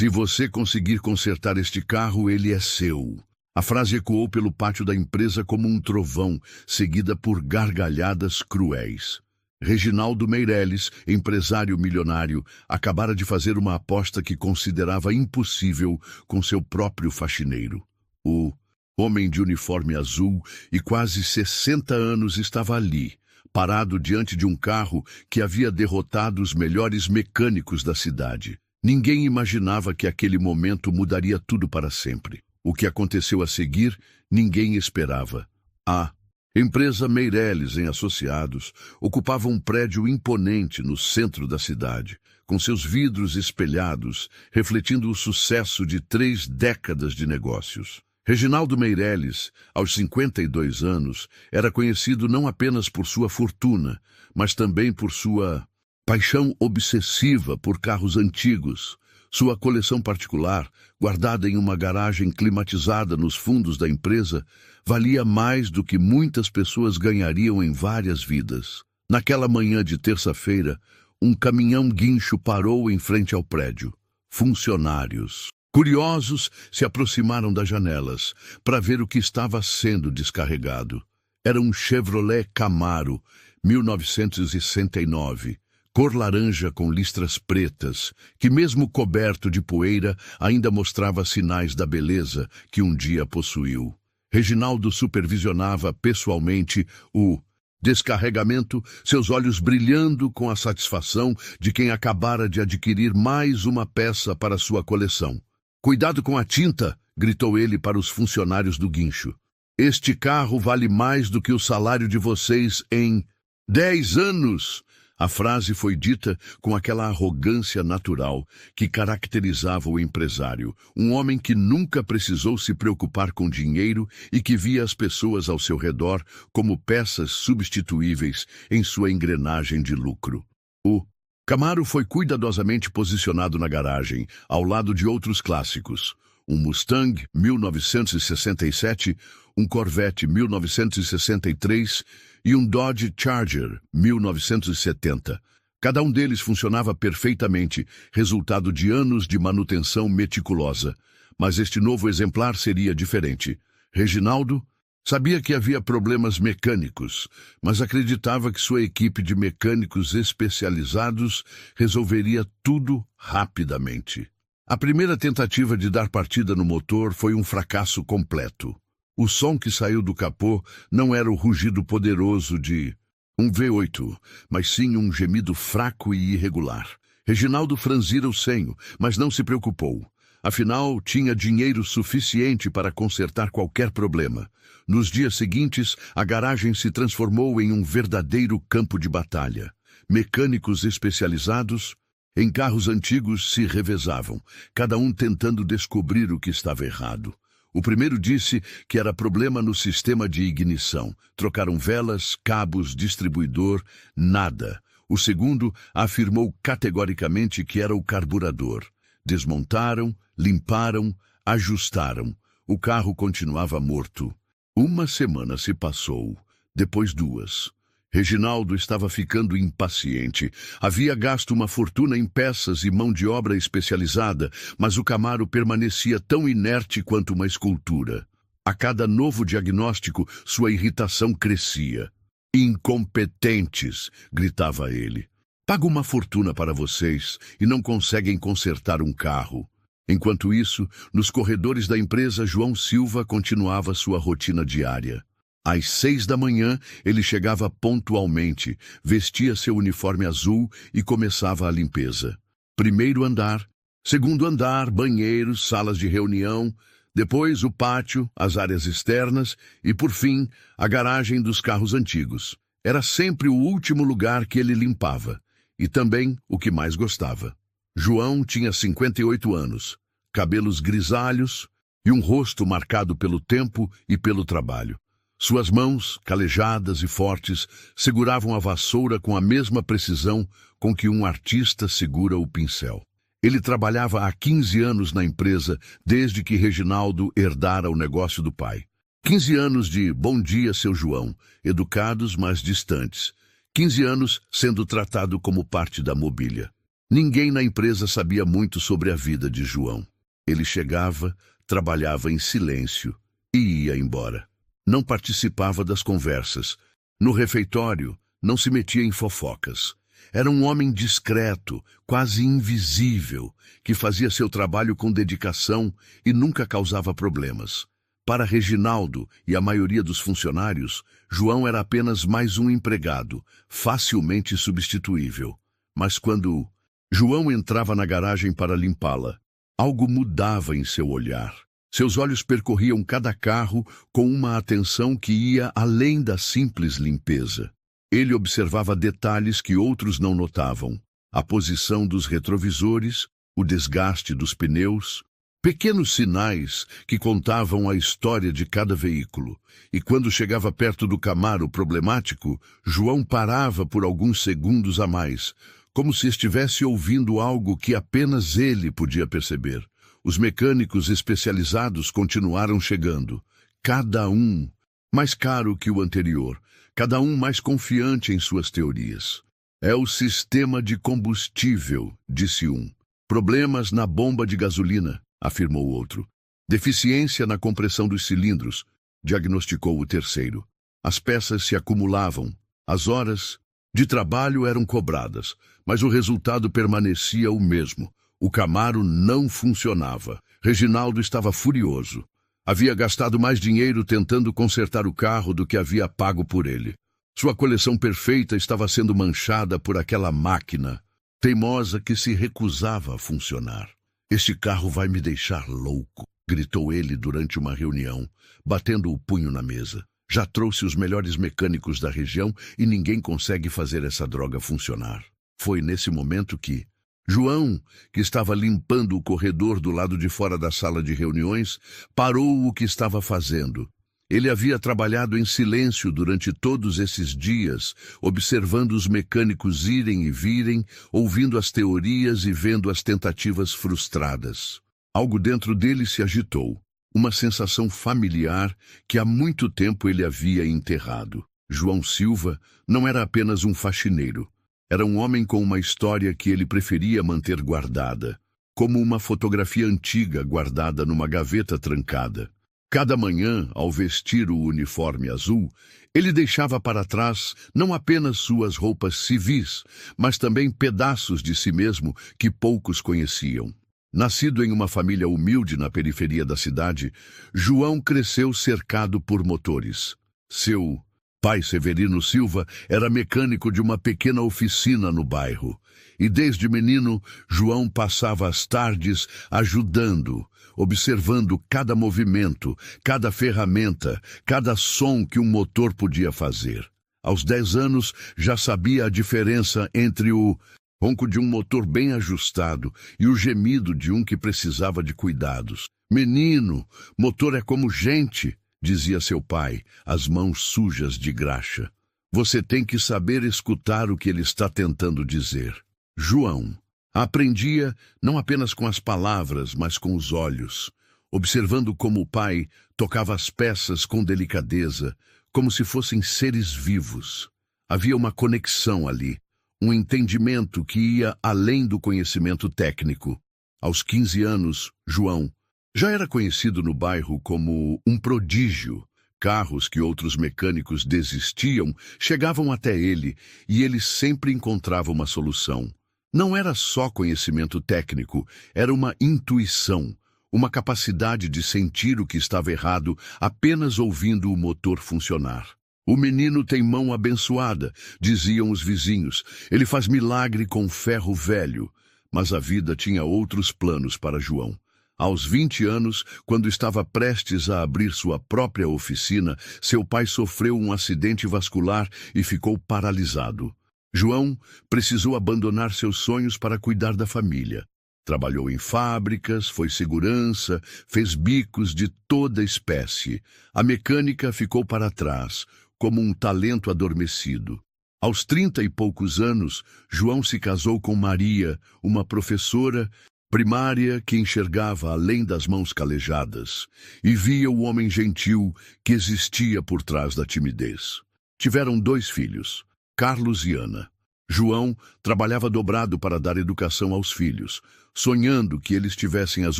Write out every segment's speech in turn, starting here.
"Se você conseguir consertar este carro, ele é seu." A frase ecoou pelo pátio da empresa como um trovão, seguida por gargalhadas cruéis. Reginaldo Meireles, empresário milionário, acabara de fazer uma aposta que considerava impossível com seu próprio faxineiro. O homem de uniforme azul e quase 60 anos estava ali, parado diante de um carro que havia derrotado os melhores mecânicos da cidade. Ninguém imaginava que aquele momento mudaria tudo para sempre. O que aconteceu a seguir, ninguém esperava. A empresa Meireles em Associados ocupava um prédio imponente no centro da cidade, com seus vidros espelhados, refletindo o sucesso de 3 décadas de negócios. Reginaldo Meireles, aos 52 anos, era conhecido não apenas por sua fortuna, mas também por sua paixão obsessiva por carros antigos. Sua coleção particular, guardada em uma garagem climatizada nos fundos da empresa, valia mais do que muitas pessoas ganhariam em várias vidas. Naquela manhã de terça-feira, um caminhão guincho parou em frente ao prédio. Funcionários, curiosos, se aproximaram das janelas para ver o que estava sendo descarregado. Era um Chevrolet Camaro, 1969. Cor laranja com listras pretas, que mesmo coberto de poeira, ainda mostrava sinais da beleza que um dia possuiu. Reginaldo supervisionava pessoalmente o descarregamento, seus olhos brilhando com a satisfação de quem acabara de adquirir mais uma peça para sua coleção. "Cuidado com a tinta!" gritou ele para os funcionários do guincho. "Este carro vale mais do que o salário de vocês em 10 anos!" A frase foi dita com aquela arrogância natural que caracterizava o empresário, um homem que nunca precisou se preocupar com dinheiro e que via as pessoas ao seu redor como peças substituíveis em sua engrenagem de lucro. O Camaro foi cuidadosamente posicionado na garagem, ao lado de outros clássicos: um Mustang 1967, um Corvette 1963 e um Dodge Charger 1970. Cada um deles funcionava perfeitamente, resultado de anos de manutenção meticulosa. Mas este novo exemplar seria diferente. Reginaldo sabia que havia problemas mecânicos, mas acreditava que sua equipe de mecânicos especializados resolveria tudo rapidamente. A primeira tentativa de dar partida no motor foi um fracasso completo. O som que saiu do capô não era o rugido poderoso de um V8, mas sim um gemido fraco e irregular. Reginaldo franzira o senho, mas não se preocupou. Afinal, tinha dinheiro suficiente para consertar qualquer problema. Nos dias seguintes, a garagem se transformou em um verdadeiro campo de batalha. Mecânicos especializados em carros antigos se revezavam, cada um tentando descobrir o que estava errado. O primeiro disse que era problema no sistema de ignição. Trocaram velas, cabos, distribuidor, nada. O segundo afirmou categoricamente que era o carburador. Desmontaram, limparam, ajustaram. O carro continuava morto. Uma semana se passou, depois 2. Reginaldo estava ficando impaciente. Havia gasto uma fortuna em peças e mão de obra especializada, mas o Camaro permanecia tão inerte quanto uma escultura. A cada novo diagnóstico, sua irritação crescia. "Incompetentes!" gritava ele. "Pago uma fortuna para vocês e não conseguem consertar um carro." Enquanto isso, nos corredores da empresa, João Silva continuava sua rotina diária. Às 6 da manhã, ele chegava pontualmente, vestia seu uniforme azul e começava a limpeza. Primeiro andar, segundo andar, banheiros, salas de reunião, depois o pátio, as áreas externas e, por fim, a garagem dos carros antigos. Era sempre o último lugar que ele limpava, e também o que mais gostava. João tinha 58 anos, cabelos grisalhos e um rosto marcado pelo tempo e pelo trabalho. Suas mãos, calejadas e fortes, seguravam a vassoura com a mesma precisão com que um artista segura o pincel. Ele trabalhava há 15 anos na empresa, desde que Reginaldo herdara o negócio do pai. 15 anos de "Bom dia, seu João", educados, mas distantes. 15 anos sendo tratado como parte da mobília. Ninguém na empresa sabia muito sobre a vida de João. Ele chegava, trabalhava em silêncio e ia embora. Não participava das conversas. No refeitório, não se metia em fofocas. Era um homem discreto, quase invisível, que fazia seu trabalho com dedicação e nunca causava problemas. Para Reginaldo e a maioria dos funcionários, João era apenas mais um empregado, facilmente substituível. Mas quando João entrava na garagem para limpá-la, algo mudava em seu olhar. Seus olhos percorriam cada carro com uma atenção que ia além da simples limpeza. Ele observava detalhes que outros não notavam: a posição dos retrovisores, o desgaste dos pneus, pequenos sinais que contavam a história de cada veículo. E quando chegava perto do Camaro problemático, João parava por alguns segundos a mais, como se estivesse ouvindo algo que apenas ele podia perceber. Os mecânicos especializados continuaram chegando, cada um mais caro que o anterior, cada um mais confiante em suas teorias. É o sistema de combustível, disse um. Problemas na bomba de gasolina, afirmou o outro. Deficiência na compressão dos cilindros, diagnosticou o terceiro. As peças se acumulavam, as horas de trabalho eram cobradas, mas o resultado permanecia o mesmo. O Camaro não funcionava. Reginaldo estava furioso. Havia gastado mais dinheiro tentando consertar o carro do que havia pago por ele. Sua coleção perfeita estava sendo manchada por aquela máquina teimosa que se recusava a funcionar. "Este carro vai me deixar louco", gritou ele durante uma reunião, batendo o punho na mesa. "Já trouxe os melhores mecânicos da região e ninguém consegue fazer essa droga funcionar." Foi nesse momento que João, que estava limpando o corredor do lado de fora da sala de reuniões, parou o que estava fazendo. Ele havia trabalhado em silêncio durante todos esses dias, observando os mecânicos irem e virem, ouvindo as teorias e vendo as tentativas frustradas. Algo dentro dele se agitou, uma sensação familiar que há muito tempo ele havia enterrado. João Silva não era apenas um faxineiro. Era um homem com uma história que ele preferia manter guardada, como uma fotografia antiga guardada numa gaveta trancada. Cada manhã, ao vestir o uniforme azul, ele deixava para trás não apenas suas roupas civis, mas também pedaços de si mesmo que poucos conheciam. Nascido em uma família humilde na periferia da cidade, João cresceu cercado por motores. Seu pai, Severino Silva, era mecânico de uma pequena oficina no bairro. E desde menino, João passava as tardes ajudando, observando cada movimento, cada ferramenta, cada som que um motor podia fazer. Aos 10 anos, já sabia a diferença entre o ronco de um motor bem ajustado e o gemido de um que precisava de cuidados. "Menino, motor é como gente", dizia seu pai, as mãos sujas de graxa. "Você tem que saber escutar o que ele está tentando dizer." João aprendia não apenas com as palavras, mas com os olhos, observando como o pai tocava as peças com delicadeza, como se fossem seres vivos. Havia uma conexão ali, um entendimento que ia além do conhecimento técnico. Aos 15 anos, João já era conhecido no bairro como um prodígio. Carros que outros mecânicos desistiam chegavam até ele e ele sempre encontrava uma solução. Não era só conhecimento técnico, era uma intuição, uma capacidade de sentir o que estava errado apenas ouvindo o motor funcionar. "O menino tem mão abençoada", diziam os vizinhos. "Ele faz milagre com ferro velho." Mas a vida tinha outros planos para João. Aos 20 anos, quando estava prestes a abrir sua própria oficina, seu pai sofreu um acidente vascular e ficou paralisado. João precisou abandonar seus sonhos para cuidar da família. Trabalhou em fábricas, foi segurança, fez bicos de toda espécie. A mecânica ficou para trás, como um talento adormecido. Aos 30 e poucos anos, João se casou com Maria, uma professora primária que enxergava além das mãos calejadas e via o homem gentil que existia por trás da timidez. Tiveram 2 filhos, Carlos e Ana. João trabalhava dobrado para dar educação aos filhos, sonhando que eles tivessem as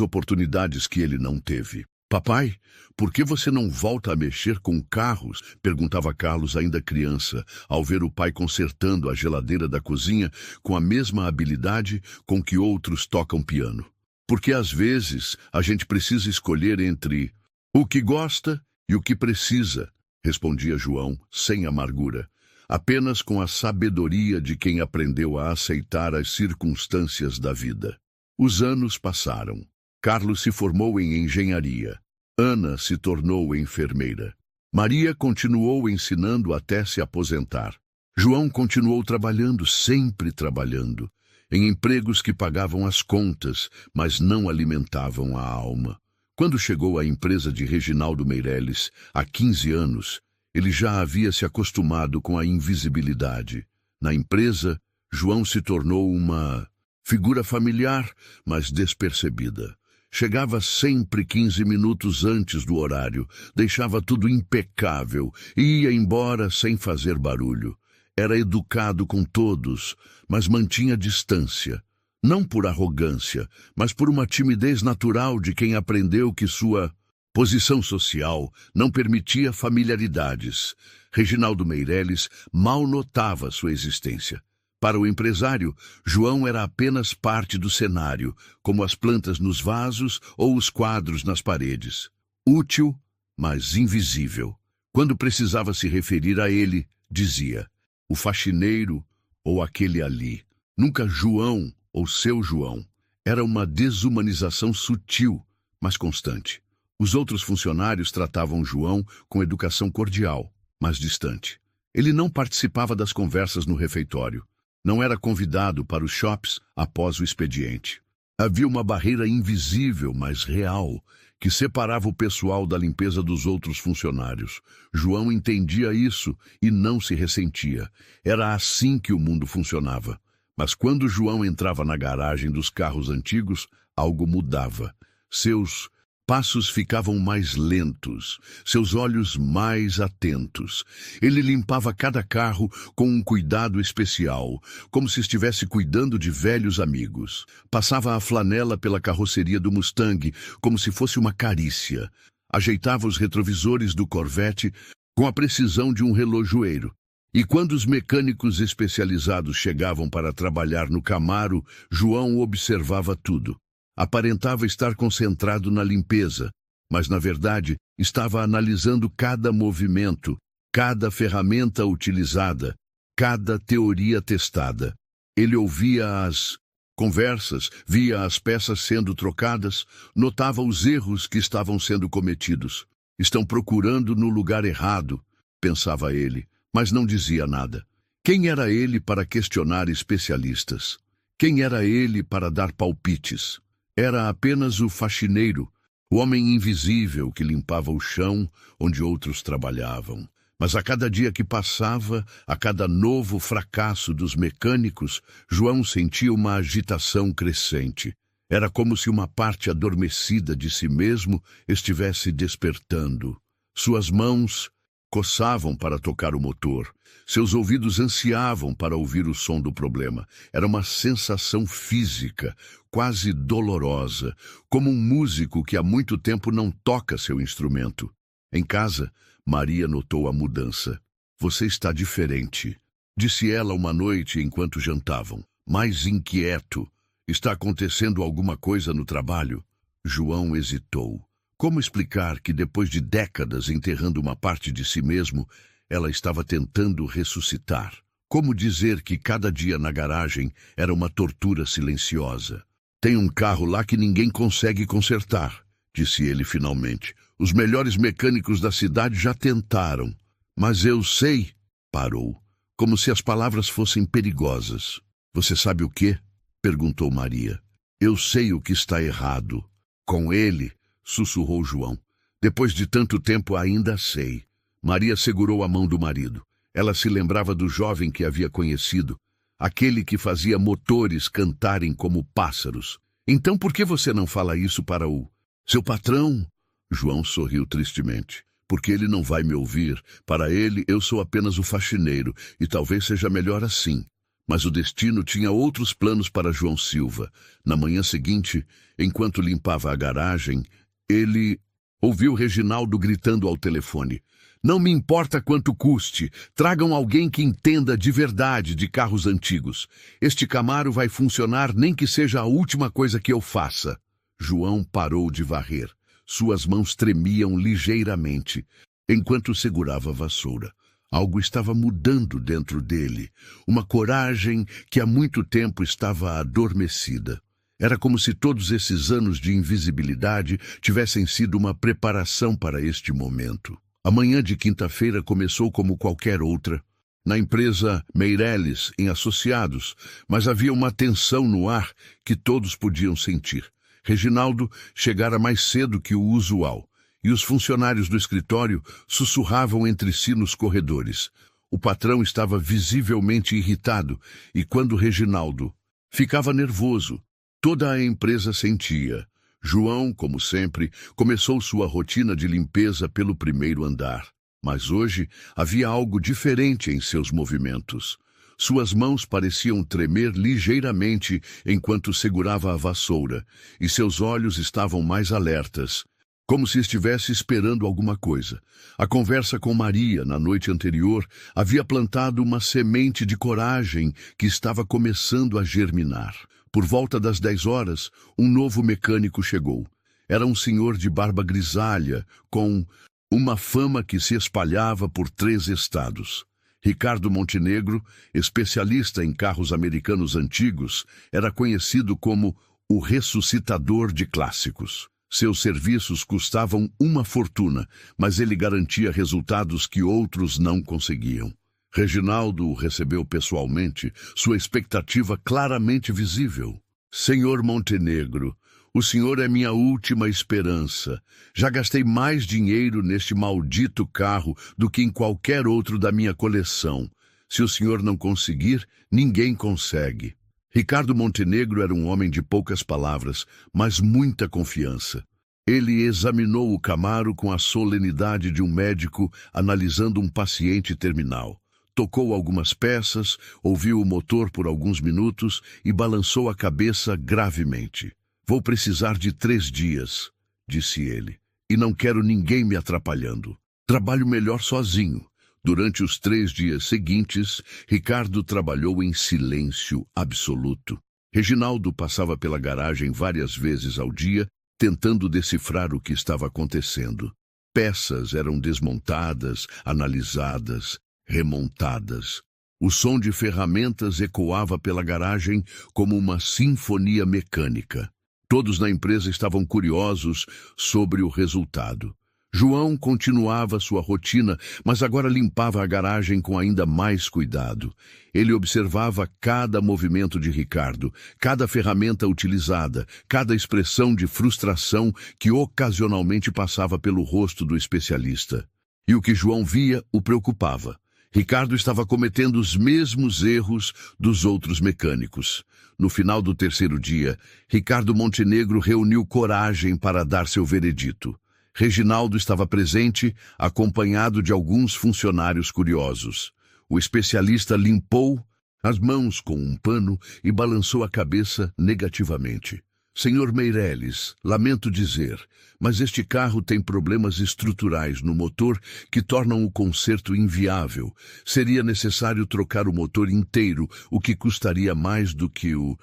oportunidades que ele não teve. Papai, por que você não volta a mexer com carros? Perguntava Carlos, ainda criança, ao ver o pai consertando a geladeira da cozinha com a mesma habilidade com que outros tocam piano. Porque às vezes a gente precisa escolher entre o que gosta e o que precisa, respondia João, sem amargura, apenas com a sabedoria de quem aprendeu a aceitar as circunstâncias da vida. Os anos passaram. Carlos se formou em engenharia. Ana se tornou enfermeira. Maria continuou ensinando até se aposentar. João continuou trabalhando, sempre trabalhando, em empregos que pagavam as contas, mas não alimentavam a alma. Quando chegou à empresa de Reginaldo Meireles, há 15 anos, ele já havia se acostumado com a invisibilidade. Na empresa, João se tornou uma figura familiar, mas despercebida. Chegava sempre 15 minutos antes do horário, deixava tudo impecável e ia embora sem fazer barulho. Era educado com todos, mas mantinha distância. Não por arrogância, mas por uma timidez natural de quem aprendeu que sua posição social não permitia familiaridades. Reginaldo Meireles mal notava sua existência. Para o empresário, João era apenas parte do cenário, como as plantas nos vasos ou os quadros nas paredes. Útil, mas invisível. Quando precisava se referir a ele, dizia, o faxineiro ou aquele ali. Nunca João ou seu João. Era uma desumanização sutil, mas constante. Os outros funcionários tratavam João com educação cordial, mas distante. Ele não participava das conversas no refeitório. Não era convidado para os shops após o expediente. Havia uma barreira invisível, mas real, que separava o pessoal da limpeza dos outros funcionários. João entendia isso e não se ressentia. Era assim que o mundo funcionava. Mas quando João entrava na garagem dos carros antigos, algo mudava. Seus passos ficavam mais lentos, seus olhos mais atentos. Ele limpava cada carro com um cuidado especial, como se estivesse cuidando de velhos amigos. Passava a flanela pela carroceria do Mustang, como se fosse uma carícia. Ajeitava os retrovisores do Corvette com a precisão de um relojoeiro. E quando os mecânicos especializados chegavam para trabalhar no Camaro, João observava tudo. Aparentava estar concentrado na limpeza, mas, na verdade, estava analisando cada movimento, cada ferramenta utilizada, cada teoria testada. Ele ouvia as conversas, via as peças sendo trocadas, notava os erros que estavam sendo cometidos. Estão procurando no lugar errado, pensava ele, mas não dizia nada. Quem era ele para questionar especialistas? Quem era ele para dar palpites? Era apenas o faxineiro, o homem invisível que limpava o chão onde outros trabalhavam. Mas a cada dia que passava, a cada novo fracasso dos mecânicos, João sentia uma agitação crescente. Era como se uma parte adormecida de si mesmo estivesse despertando. Suas mãos coçavam para tocar o motor. Seus ouvidos ansiavam para ouvir o som do problema. Era uma sensação física, quase dolorosa, como um músico que há muito tempo não toca seu instrumento. Em casa, Maria notou a mudança. Você está diferente, disse ela uma noite enquanto jantavam. Mais inquieto. Está acontecendo alguma coisa no trabalho? João hesitou. Como explicar que depois de décadas enterrando uma parte de si mesmo, ela estava tentando ressuscitar? Como dizer que cada dia na garagem era uma tortura silenciosa? Tem um carro lá que ninguém consegue consertar, disse ele finalmente. Os melhores mecânicos da cidade já tentaram. Mas eu sei, parou, como se as palavras fossem perigosas. Você sabe o quê? Perguntou Maria. Eu sei o que está errado. Com ele, sussurrou João. Depois de tanto tempo ainda sei. Maria segurou a mão do marido. Ela se lembrava do jovem que havia conhecido, aquele que fazia motores cantarem como pássaros. Então por que você não fala isso para o seu patrão? João sorriu tristemente. Porque ele não vai me ouvir. Para ele, eu sou apenas o faxineiro, e talvez seja melhor assim. Mas o destino tinha outros planos para João Silva. Na manhã seguinte, enquanto limpava a garagem, ele ouviu Reginaldo gritando ao telefone: "Não me importa quanto custe, tragam alguém que entenda de verdade de carros antigos. Este Camaro vai funcionar nem que seja a última coisa que eu faça." João parou de varrer. Suas mãos tremiam ligeiramente, enquanto segurava a vassoura. Algo estava mudando dentro dele, uma coragem que há muito tempo estava adormecida. Era como se todos esses anos de invisibilidade tivessem sido uma preparação para este momento. A manhã de quinta-feira começou como qualquer outra, na empresa Meireles, em Associados, mas havia uma tensão no ar que todos podiam sentir. Reginaldo chegara mais cedo que o usual, e os funcionários do escritório sussurravam entre si nos corredores. O patrão estava visivelmente irritado, e quando Reginaldo ficava nervoso, toda a empresa sentia. João, como sempre, começou sua rotina de limpeza pelo primeiro andar. Mas hoje havia algo diferente em seus movimentos. Suas mãos pareciam tremer ligeiramente enquanto segurava a vassoura, e seus olhos estavam mais alertas, como se estivesse esperando alguma coisa. A conversa com Maria, na noite anterior, havia plantado uma semente de coragem que estava começando a germinar. Por volta das 10 horas, um novo mecânico chegou. Era um senhor de barba grisalha, com uma fama que se espalhava por 3 estados. Ricardo Montenegro, especialista em carros americanos antigos, era conhecido como o ressuscitador de clássicos. Seus serviços custavam uma fortuna, mas ele garantia resultados que outros não conseguiam. Reginaldo o recebeu pessoalmente, sua expectativa claramente visível. "Senhor Montenegro, o senhor é minha última esperança. Já gastei mais dinheiro neste maldito carro do que em qualquer outro da minha coleção. Se o senhor não conseguir, ninguém consegue." Ricardo Montenegro era um homem de poucas palavras, mas muita confiança. Ele examinou o Camaro com a solenidade de um médico analisando um paciente terminal. Tocou algumas peças, ouviu o motor por alguns minutos e balançou a cabeça gravemente. "Vou precisar de 3 dias, disse ele, "e não quero ninguém me atrapalhando. Trabalho melhor sozinho." Durante os 3 dias seguintes, Ricardo trabalhou em silêncio absoluto. Reginaldo passava pela garagem várias vezes ao dia, tentando decifrar o que estava acontecendo. Peças eram desmontadas, analisadas, remontadas. O som de ferramentas ecoava pela garagem como uma sinfonia mecânica. Todos na empresa estavam curiosos sobre o resultado. João continuava sua rotina, mas agora limpava a garagem com ainda mais cuidado. Ele observava cada movimento de Ricardo, cada ferramenta utilizada, cada expressão de frustração que ocasionalmente passava pelo rosto do especialista. E o que João via o preocupava. Ricardo estava cometendo os mesmos erros dos outros mecânicos. No final do 3º dia, Ricardo Montenegro reuniu coragem para dar seu veredito. Reginaldo estava presente, acompanhado de alguns funcionários curiosos. O especialista limpou as mãos com um pano e balançou a cabeça negativamente. "Senhor Meireles, lamento dizer, mas este carro tem problemas estruturais no motor que tornam o conserto inviável. Seria necessário trocar o motor inteiro, o que custaria mais do que o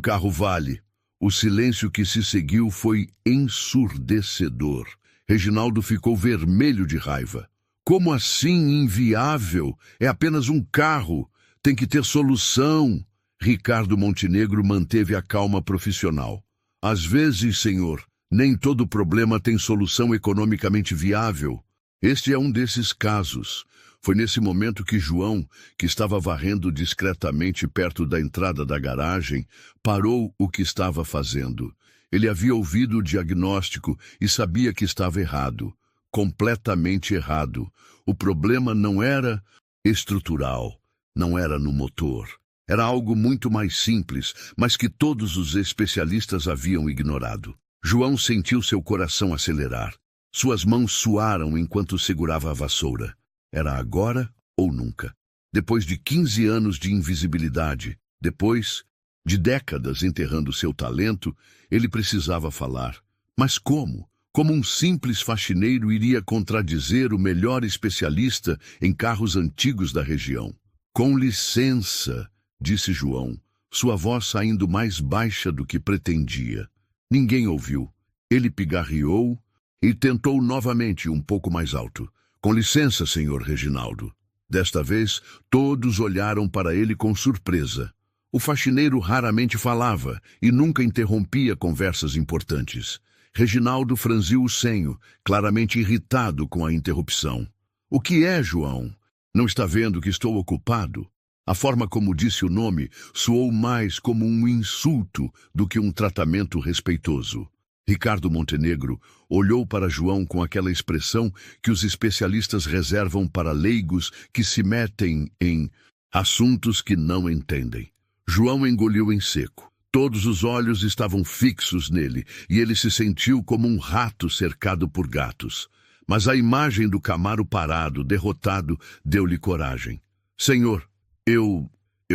carro vale." O silêncio que se seguiu foi ensurdecedor. Reginaldo ficou vermelho de raiva. "Como assim inviável? É apenas um carro. Tem que ter solução." Ricardo Montenegro manteve a calma profissional. "Às vezes, senhor, nem todo problema tem solução economicamente viável. Este é um desses casos." Foi nesse momento que João, que estava varrendo discretamente perto da entrada da garagem, parou o que estava fazendo. Ele havia ouvido o diagnóstico e sabia que estava errado, completamente errado. O problema não era estrutural, não era no motor. Era algo muito mais simples, mas que todos os especialistas haviam ignorado. João sentiu seu coração acelerar. Suas mãos suaram enquanto segurava a vassoura. Era agora ou nunca. Depois de 15 anos de invisibilidade, depois de décadas enterrando seu talento, ele precisava falar. Mas como? Como um simples faxineiro iria contradizer o melhor especialista em carros antigos da região? Com licença, disse João, sua voz saindo mais baixa do que pretendia. Ninguém ouviu. Ele pigarreou e tentou novamente um pouco mais alto. Com licença, senhor Reginaldo. Desta vez, todos olharam para ele com surpresa. O faxineiro raramente falava e nunca interrompia conversas importantes. Reginaldo franziu o senho, claramente irritado com a interrupção. O que é, João? Não está vendo que estou ocupado? A forma como disse o nome soou mais como um insulto do que um tratamento respeitoso. Ricardo Montenegro olhou para João com aquela expressão que os especialistas reservam para leigos que se metem em assuntos que não entendem. João engoliu em seco. Todos os olhos estavam fixos nele e ele se sentiu como um rato cercado por gatos. Mas a imagem do Camaro parado, derrotado, deu-lhe coragem. Senhor, eu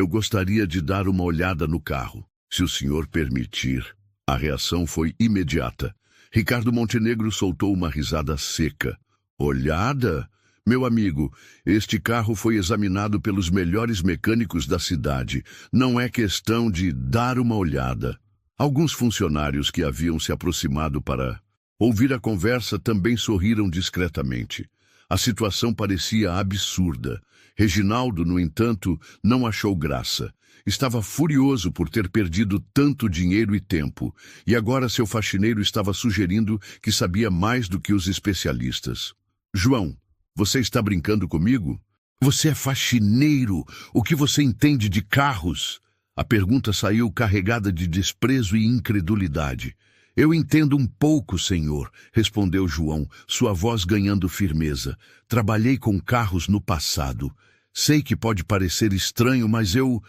gostaria de dar uma olhada no carro, se o senhor permitir. A reação foi imediata. Ricardo Montenegro soltou uma risada seca. Olhada? Meu amigo, este carro foi examinado pelos melhores mecânicos da cidade. Não é questão de dar uma olhada. Alguns funcionários que haviam se aproximado para ouvir a conversa também sorriram discretamente. A situação parecia absurda. Reginaldo, no entanto, não achou graça. Estava furioso por ter perdido tanto dinheiro e tempo, e agora seu faxineiro estava sugerindo que sabia mais do que os especialistas. João, você está brincando comigo? Você é faxineiro. O que você entende de carros? A pergunta saiu carregada de desprezo e incredulidade. Eu entendo um pouco, senhor, respondeu João, sua voz ganhando firmeza. Trabalhei com carros no passado. Sei que pode parecer estranho, mas eu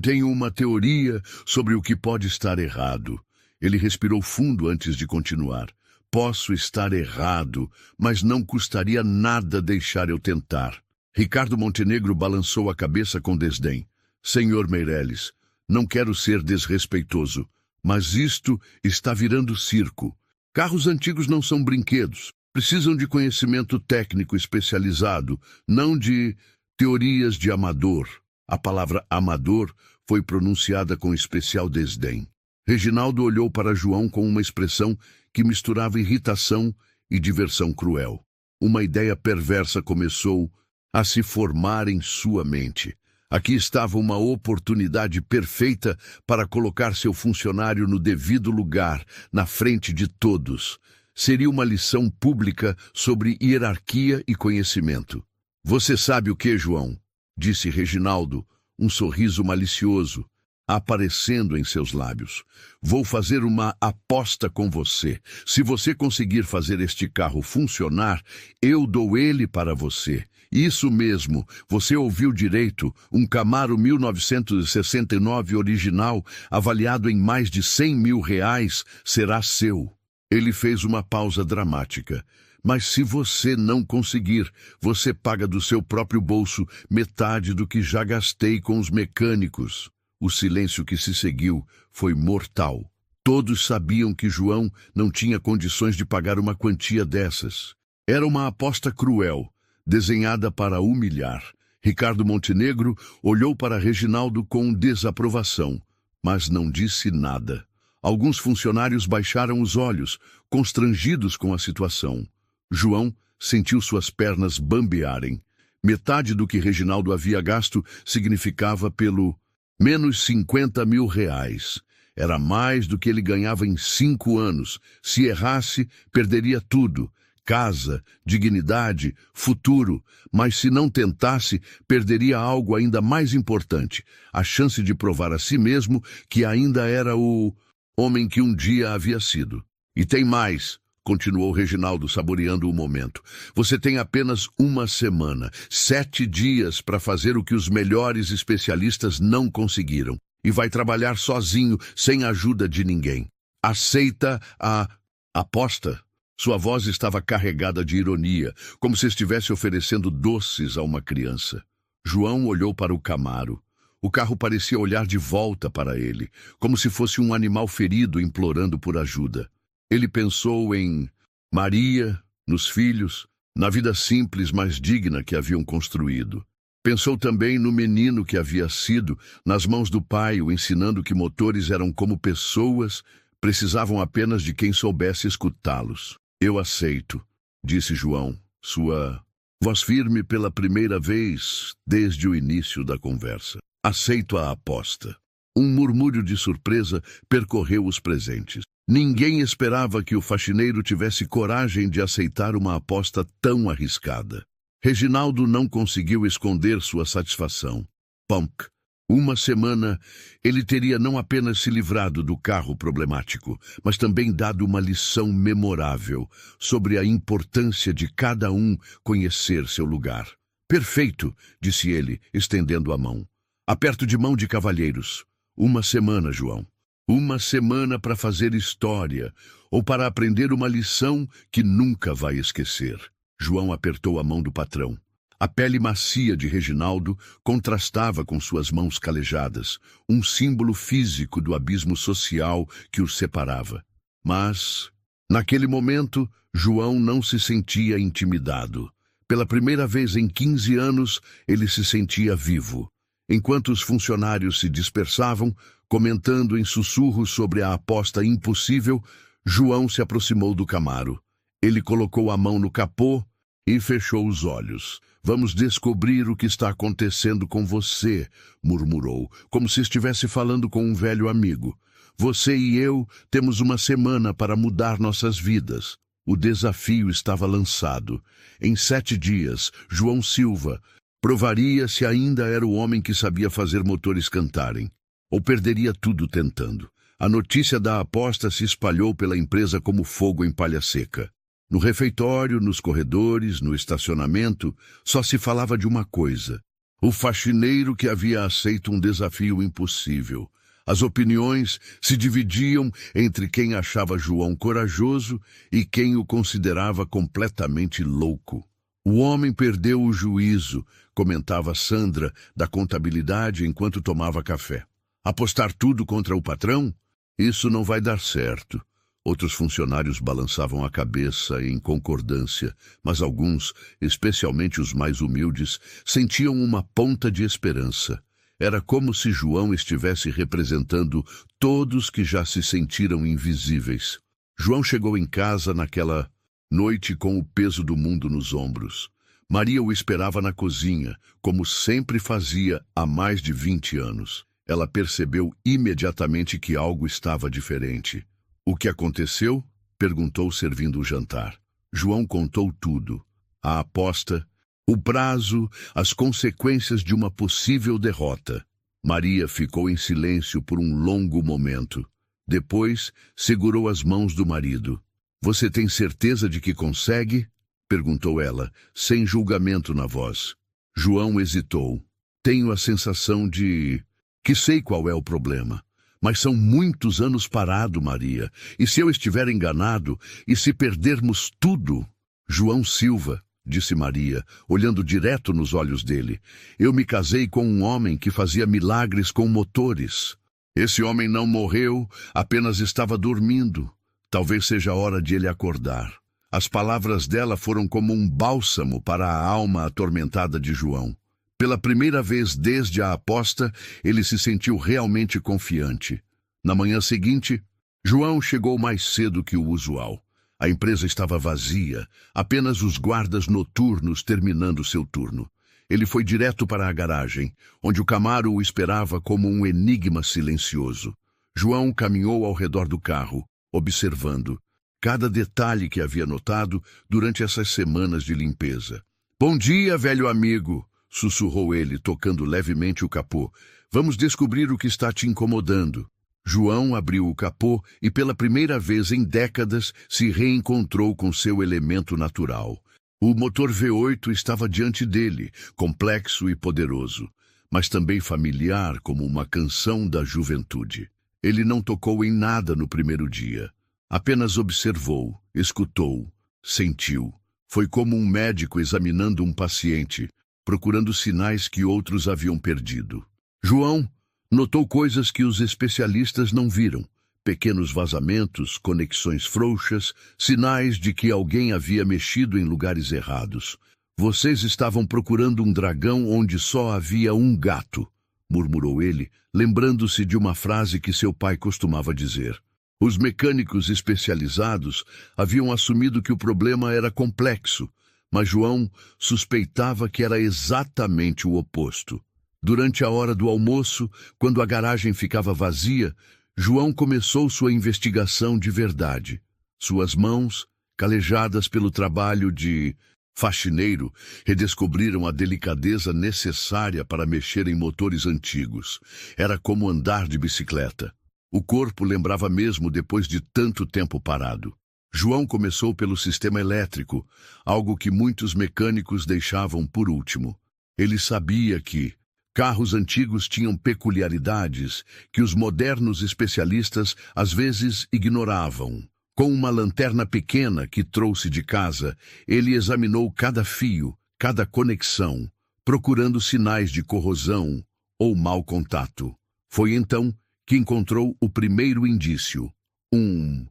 tenho uma teoria sobre o que pode estar errado. Ele respirou fundo antes de continuar. Posso estar errado, mas não custaria nada deixar eu tentar. Ricardo Montenegro balançou a cabeça com desdém. Senhor Meireles, não quero ser desrespeitoso, mas isto está virando circo. Carros antigos não são brinquedos. Precisam de conhecimento técnico especializado, não de teorias de amador. A palavra amador foi pronunciada com especial desdém. Reginaldo olhou para João com uma expressão que misturava irritação e diversão cruel. Uma ideia perversa começou a se formar em sua mente. Aqui estava uma oportunidade perfeita para colocar seu funcionário no devido lugar, na frente de todos. Seria uma lição pública sobre hierarquia e conhecimento. Você sabe o que, João? Disse Reginaldo, um sorriso malicioso aparecendo em seus lábios. Vou fazer uma aposta com você. Se você conseguir fazer este carro funcionar, eu dou ele para você. Isso mesmo, você ouviu direito, um Camaro 1969 original, avaliado em mais de R$100.000, será seu. Ele fez uma pausa dramática. Mas se você não conseguir, você paga do seu próprio bolso metade do que já gastei com os mecânicos. O silêncio que se seguiu foi mortal. Todos sabiam que João não tinha condições de pagar uma quantia dessas. Era uma aposta cruel, desenhada para humilhar. Ricardo Montenegro olhou para Reginaldo com desaprovação, mas não disse nada. Alguns funcionários baixaram os olhos, constrangidos com a situação. João sentiu suas pernas bambearem. Metade do que Reginaldo havia gasto significava pelo menos R$50.000. Era mais do que ele ganhava em 5 anos. Se errasse, perderia tudo. Casa, dignidade, futuro. Mas se não tentasse, perderia algo ainda mais importante. A chance de provar a si mesmo que ainda era o homem que um dia havia sido. E tem mais, continuou Reginaldo, saboreando o momento. Você tem apenas uma semana, 7 dias para fazer o que os melhores especialistas não conseguiram. E vai trabalhar sozinho, sem ajuda de ninguém. Aceita a aposta? Sua voz estava carregada de ironia, como se estivesse oferecendo doces a uma criança. João olhou para o Camaro. O carro parecia olhar de volta para ele, como se fosse um animal ferido implorando por ajuda. Ele pensou em Maria, nos filhos, na vida simples, mas digna que haviam construído. Pensou também no menino que havia sido, nas mãos do pai, o ensinando que motores eram como pessoas, precisavam apenas de quem soubesse escutá-los. Eu aceito, disse João, sua voz firme pela primeira vez desde o início da conversa. Aceito a aposta. Um murmúrio de surpresa percorreu os presentes. Ninguém esperava que o faxineiro tivesse coragem de aceitar uma aposta tão arriscada. Reginaldo não conseguiu esconder sua satisfação. Punk. Uma semana, ele teria não apenas se livrado do carro problemático, mas também dado uma lição memorável sobre a importância de cada um conhecer seu lugar. Perfeito, disse ele, estendendo a mão. Aperto de mão de cavalheiros. Uma semana, João. Uma semana para fazer história, ou para aprender uma lição que nunca vai esquecer. João apertou a mão do patrão. A pele macia de Reginaldo contrastava com suas mãos calejadas, um símbolo físico do abismo social que os separava. Mas, naquele momento, João não se sentia intimidado. Pela primeira vez em 15 anos, ele se sentia vivo. Enquanto os funcionários se dispersavam, comentando em sussurros sobre a aposta impossível, João se aproximou do Camaro. Ele colocou a mão no capô e fechou os olhos. Vamos descobrir o que está acontecendo com você, murmurou, como se estivesse falando com um velho amigo. Você e eu temos uma semana para mudar nossas vidas. O desafio estava lançado. Em 7 dias, João Silva provaria se ainda era o homem que sabia fazer motores cantarem, ou perderia tudo tentando. A notícia da aposta se espalhou pela empresa como fogo em palha seca. No refeitório, nos corredores, no estacionamento, só se falava de uma coisa: o faxineiro que havia aceito um desafio impossível. As opiniões se dividiam entre quem achava João corajoso e quem o considerava completamente louco. O homem perdeu o juízo, comentava Sandra, da contabilidade, enquanto tomava café. Apostar tudo contra o patrão? Isso não vai dar certo. Outros funcionários balançavam a cabeça em concordância, mas alguns, especialmente os mais humildes, sentiam uma ponta de esperança. Era como se João estivesse representando todos que já se sentiram invisíveis. João chegou em casa naquela noite com o peso do mundo nos ombros. Maria o esperava na cozinha, como sempre fazia há mais de 20 anos. Ela percebeu imediatamente que algo estava diferente. O que aconteceu? Perguntou servindo o jantar. João contou tudo. A aposta, o prazo, as consequências de uma possível derrota. Maria ficou em silêncio por um longo momento. Depois, segurou as mãos do marido. Você tem certeza de que consegue? Perguntou ela, sem julgamento na voz. João hesitou. Tenho a sensação de que sei qual é o problema. Mas são muitos anos parado, Maria. E se eu estiver enganado? E se perdermos tudo? João Silva, disse Maria, olhando direto nos olhos dele. Eu me casei com um homem que fazia milagres com motores. Esse homem não morreu, apenas estava dormindo. Talvez seja a hora de ele acordar. As palavras dela foram como um bálsamo para a alma atormentada de João. Pela primeira vez desde a aposta, ele se sentiu realmente confiante. Na manhã seguinte, João chegou mais cedo que o usual. A empresa estava vazia, apenas os guardas noturnos terminando seu turno. Ele foi direto para a garagem, onde o Camaro o esperava como um enigma silencioso. João caminhou ao redor do carro, observando cada detalhe que havia notado durante essas semanas de limpeza. Bom dia, velho amigo, sussurrou ele, tocando levemente o capô. Vamos descobrir o que está te incomodando. João abriu o capô e pela primeira vez em décadas se reencontrou com seu elemento natural. O motor V8 estava diante dele, complexo e poderoso, mas também familiar como uma canção da juventude. Ele não tocou em nada no primeiro dia. Apenas observou, escutou, sentiu. Foi como um médico examinando um paciente. procurando sinais que outros haviam perdido. João notou coisas que os especialistas não viram: pequenos vazamentos, conexões frouxas, sinais de que alguém havia mexido em lugares errados. Vocês estavam procurando um dragão onde só havia um gato, murmurou ele, lembrando-se de uma frase que seu pai costumava dizer. Os mecânicos especializados haviam assumido que o problema era complexo, mas João suspeitava que era exatamente o oposto. Durante a hora do almoço, quando a garagem ficava vazia, João começou sua investigação de verdade. Suas mãos, calejadas pelo trabalho de faxineiro, redescobriram a delicadeza necessária para mexer em motores antigos. Era como andar de bicicleta. O corpo lembrava mesmo depois de tanto tempo parado. João começou pelo sistema elétrico, algo que muitos mecânicos deixavam por último. Ele sabia que carros antigos tinham peculiaridades que os modernos especialistas às vezes ignoravam. Com uma lanterna pequena que trouxe de casa, ele examinou cada fio, cada conexão, procurando sinais de corrosão ou mau contato. Foi então que encontrou o primeiro indício. Um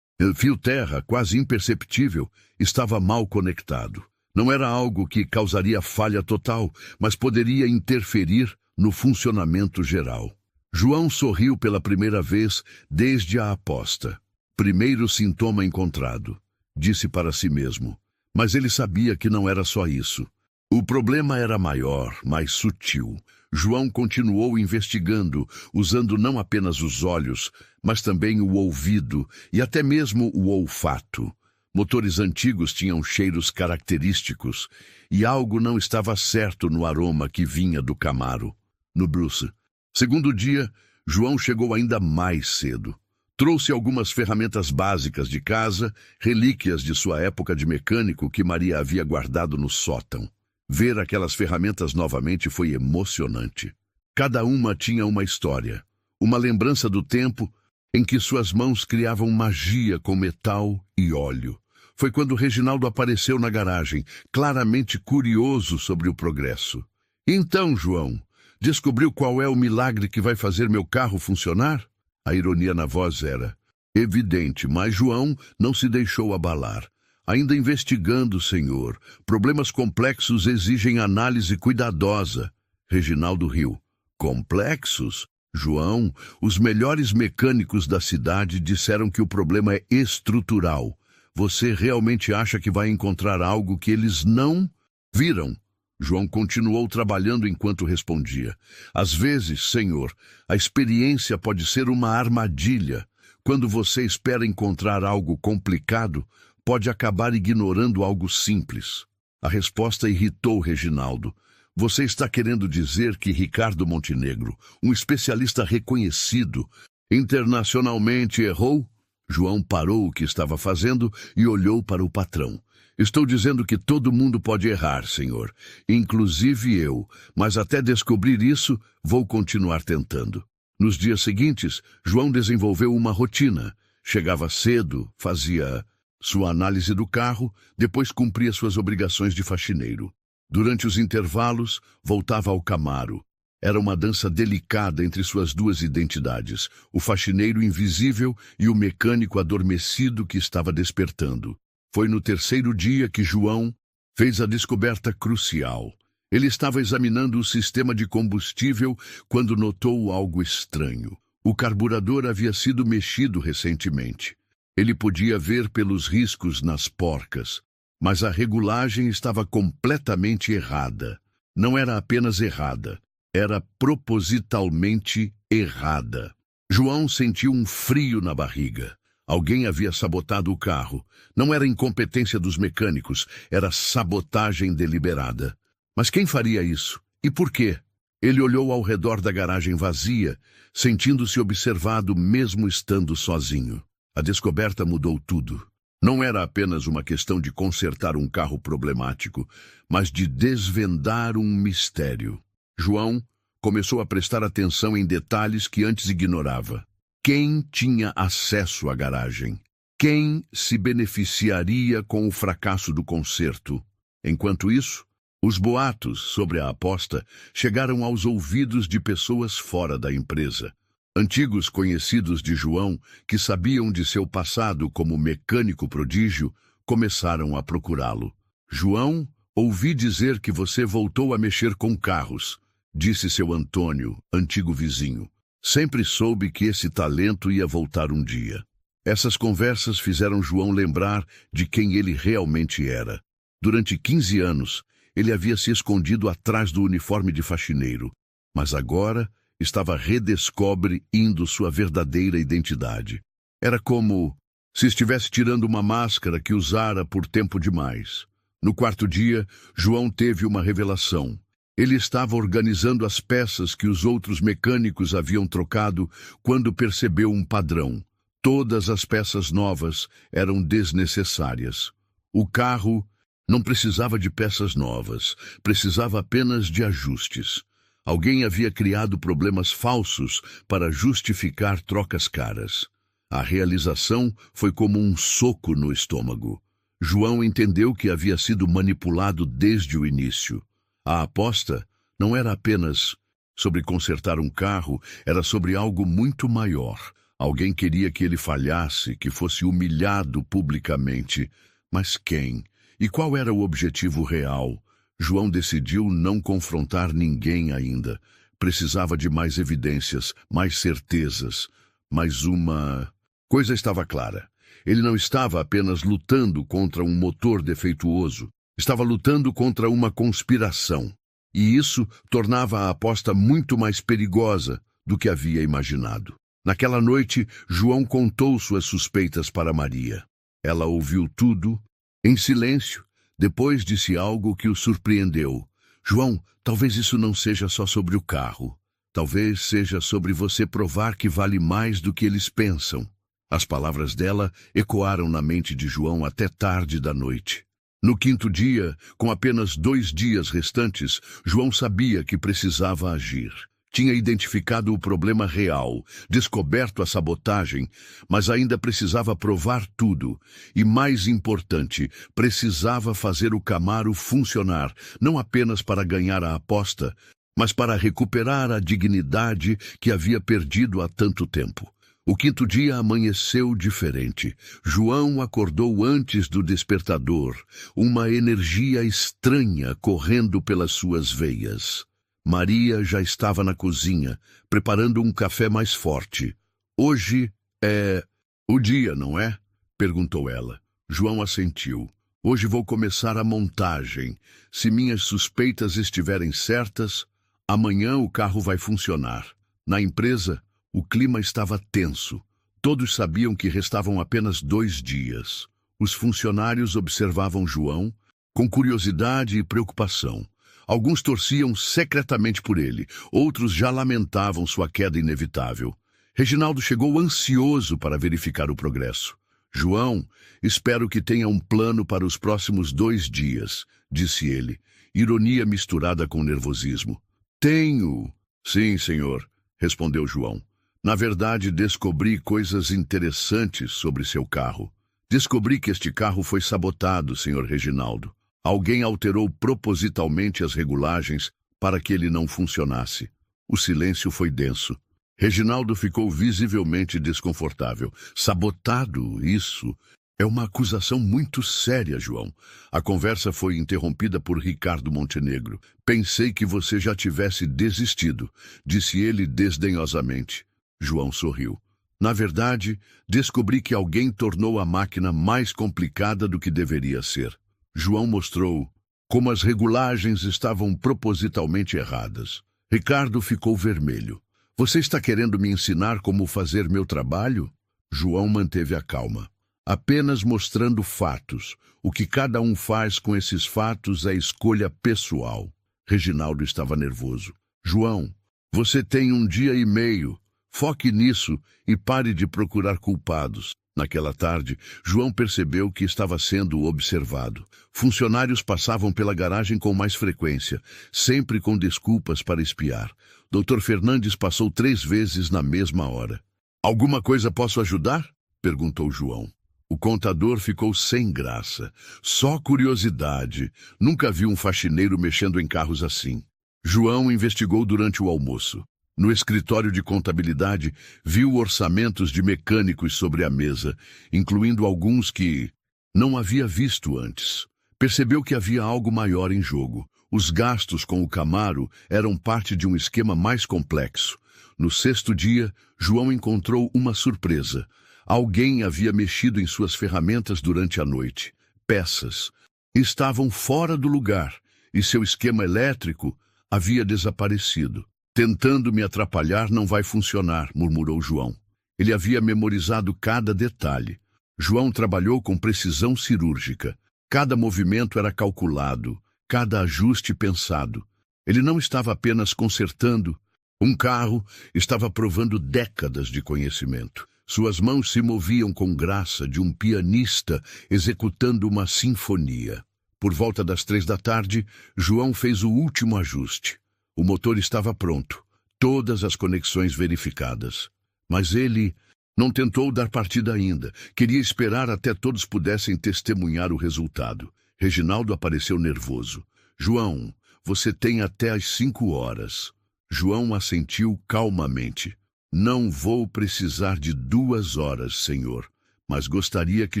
fio-terra quase imperceptível estava mal conectado. Não era algo que causaria falha total, mas poderia interferir no funcionamento geral. João sorriu pela primeira vez desde a aposta. Primeiro sintoma encontrado, disse para si mesmo. Mas ele sabia que não era só isso. O problema era maior, mais sutil. João continuou investigando, usando não apenas os olhos, mas também o ouvido e até mesmo o olfato. Motores antigos tinham cheiros característicos, e algo não estava certo no aroma que vinha do Camaro. No Bruce. Segundo dia, João chegou ainda mais cedo. Trouxe algumas ferramentas básicas de casa, relíquias de sua época de mecânico que Maria havia guardado no sótão. Ver aquelas ferramentas novamente foi emocionante. Cada uma tinha uma história, uma lembrança do tempo em que suas mãos criavam magia com metal e óleo. Foi quando Reginaldo apareceu na garagem, claramente curioso sobre o progresso. Então, João, descobriu qual é o milagre que vai fazer meu carro funcionar? A ironia na voz era evidente, mas João não se deixou abalar. Ainda investigando, senhor. Problemas complexos exigem análise cuidadosa. Reginaldo riu. Complexos? João, os melhores mecânicos da cidade disseram que o problema é estrutural. Você realmente acha que vai encontrar algo que eles não viram? João continuou trabalhando enquanto respondia. Às vezes, senhor, a experiência pode ser uma armadilha. Quando você espera encontrar algo complicado, pode acabar ignorando algo simples. A resposta irritou Reginaldo. Você está querendo dizer que Ricardo Montenegro, um especialista reconhecido, internacionalmente errou? João parou o que estava fazendo e olhou para o patrão. Estou dizendo que todo mundo pode errar, senhor, inclusive eu, mas até descobrir isso, vou continuar tentando. Nos dias seguintes, João desenvolveu uma rotina. Chegava cedo, fazia sua análise do carro, depois cumpria suas obrigações de faxineiro. Durante os intervalos, voltava ao Camaro. Era uma dança delicada entre suas duas identidades, o faxineiro invisível e o mecânico adormecido que estava despertando. Foi no terceiro dia que João fez a descoberta crucial. Ele estava examinando o sistema de combustível quando notou algo estranho. O carburador havia sido mexido recentemente. Ele podia ver pelos riscos nas porcas, mas a regulagem estava completamente errada. Não era apenas errada, era propositalmente errada. João sentiu um frio na barriga. Alguém havia sabotado o carro. Não era incompetência dos mecânicos, era sabotagem deliberada. Mas quem faria isso? E por quê? Ele olhou ao redor da garagem vazia, sentindo-se observado mesmo estando sozinho. A descoberta mudou tudo. Não era apenas uma questão de consertar um carro problemático, mas de desvendar um mistério. João começou a prestar atenção em detalhes que antes ignorava. Quem tinha acesso à garagem? Quem se beneficiaria com o fracasso do concerto? Enquanto isso, Os boatos sobre a aposta chegaram aos ouvidos de pessoas fora da empresa. Antigos conhecidos de João, que sabiam de seu passado como mecânico prodígio, começaram a procurá-lo. João, ouvi dizer que você voltou a mexer com carros, disse seu Antônio, antigo vizinho. Sempre soube que esse talento ia voltar um dia. Essas conversas fizeram João lembrar de quem ele realmente era. Durante 15 anos, ele havia se escondido atrás do uniforme de faxineiro, mas agora estava redescobrindo sua verdadeira identidade. Era como se estivesse tirando uma máscara que usara por tempo demais. No quarto dia, João teve uma revelação. Ele estava organizando as peças que os outros mecânicos haviam trocado quando percebeu um padrão. Todas as peças novas eram desnecessárias. O carro não precisava de peças novas, precisava apenas de ajustes. Alguém havia criado problemas falsos para justificar trocas caras. A realização foi como um soco no estômago. João entendeu que havia sido manipulado desde o início. A aposta não era apenas sobre consertar um carro, era sobre algo muito maior. Alguém queria que ele falhasse, que fosse humilhado publicamente. Mas quem? E qual era o objetivo real? João decidiu não confrontar ninguém ainda. Precisava de mais evidências, mais certezas. Mas uma coisa estava clara. Ele não estava apenas lutando contra um motor defeituoso. Estava lutando contra uma conspiração. E isso tornava a aposta muito mais perigosa do que havia imaginado. Naquela noite, João contou suas suspeitas para Maria. Ela ouviu tudo em silêncio. Depois disse algo que o surpreendeu. João, talvez isso não seja só sobre o carro. Talvez seja sobre você provar que vale mais do que eles pensam. As palavras dela ecoaram na mente de João até tarde da noite. No quinto dia, com apenas 2 dias restantes, João sabia que precisava agir. Tinha identificado o problema real, descoberto a sabotagem, mas ainda precisava provar tudo. E, mais importante, precisava fazer o Camaro funcionar, não apenas para ganhar a aposta, mas para recuperar a dignidade que havia perdido há tanto tempo. O quinto dia amanheceu diferente. João acordou antes do despertador, uma energia estranha correndo pelas suas veias. Maria já estava na cozinha, preparando um café mais forte. Hoje é o dia, não é? Perguntou ela. João assentiu. Hoje vou começar a montagem. Se minhas suspeitas estiverem certas, amanhã o carro vai funcionar. Na empresa, o clima estava tenso. Todos sabiam que restavam apenas 2 dias. Os funcionários observavam João com curiosidade e preocupação. Alguns torciam secretamente por ele, outros já lamentavam sua queda inevitável. Reginaldo chegou ansioso para verificar o progresso. João, espero que tenha um plano para os próximos 2 dias, disse ele, ironia misturada com nervosismo. Tenho. Sim, senhor, respondeu João. Na verdade, descobri coisas interessantes sobre seu carro. Descobri que este carro foi sabotado, senhor Reginaldo. Alguém alterou propositalmente as regulagens para que ele não funcionasse. O silêncio foi denso. Reginaldo ficou visivelmente desconfortável. Sabotado, isso é uma acusação muito séria, João. A conversa foi interrompida por Ricardo Montenegro. Pensei que você já tivesse desistido, disse ele desdenhosamente. João sorriu. Na verdade, descobri que alguém tornou a máquina mais complicada do que deveria ser. João mostrou como as regulagens estavam propositalmente erradas. Ricardo ficou vermelho. Você está querendo me ensinar como fazer meu trabalho? João manteve a calma. Apenas mostrando fatos. O que cada um faz com esses fatos é escolha pessoal. Reginaldo estava nervoso. João, você tem 1 dia e meio. Foque nisso e pare de procurar culpados. Naquela tarde, João percebeu que estava sendo observado. Funcionários passavam pela garagem com mais frequência, sempre com desculpas para espiar. Dr. Fernandes passou 3 vezes na mesma hora. Alguma coisa posso ajudar? Perguntou João. O contador ficou sem graça. Só curiosidade. Nunca viu um faxineiro mexendo em carros assim. João investigou durante o almoço. No escritório de contabilidade, viu orçamentos de mecânicos sobre a mesa, incluindo alguns que não havia visto antes. Percebeu que havia algo maior em jogo. Os gastos com o Camaro eram parte de um esquema mais complexo. No sexto dia, João encontrou uma surpresa. Alguém havia mexido em suas ferramentas durante a noite. Peças estavam fora do lugar e seu esquema elétrico havia desaparecido. Tentando me atrapalhar não vai funcionar, murmurou João. Ele havia memorizado cada detalhe. João trabalhou com precisão cirúrgica. Cada movimento era calculado, cada ajuste pensado. Ele não estava apenas consertando. Um carro estava provando décadas de conhecimento. Suas mãos se moviam com graça de um pianista executando uma sinfonia. Por volta das 3 da tarde, João fez o último ajuste. O motor estava pronto, todas as conexões verificadas. Mas ele não tentou dar partida ainda. Queria esperar até todos pudessem testemunhar o resultado. Reginaldo apareceu nervoso. João, você tem até às 5 horas. João assentiu calmamente. Não vou precisar de 2 horas, senhor, mas gostaria que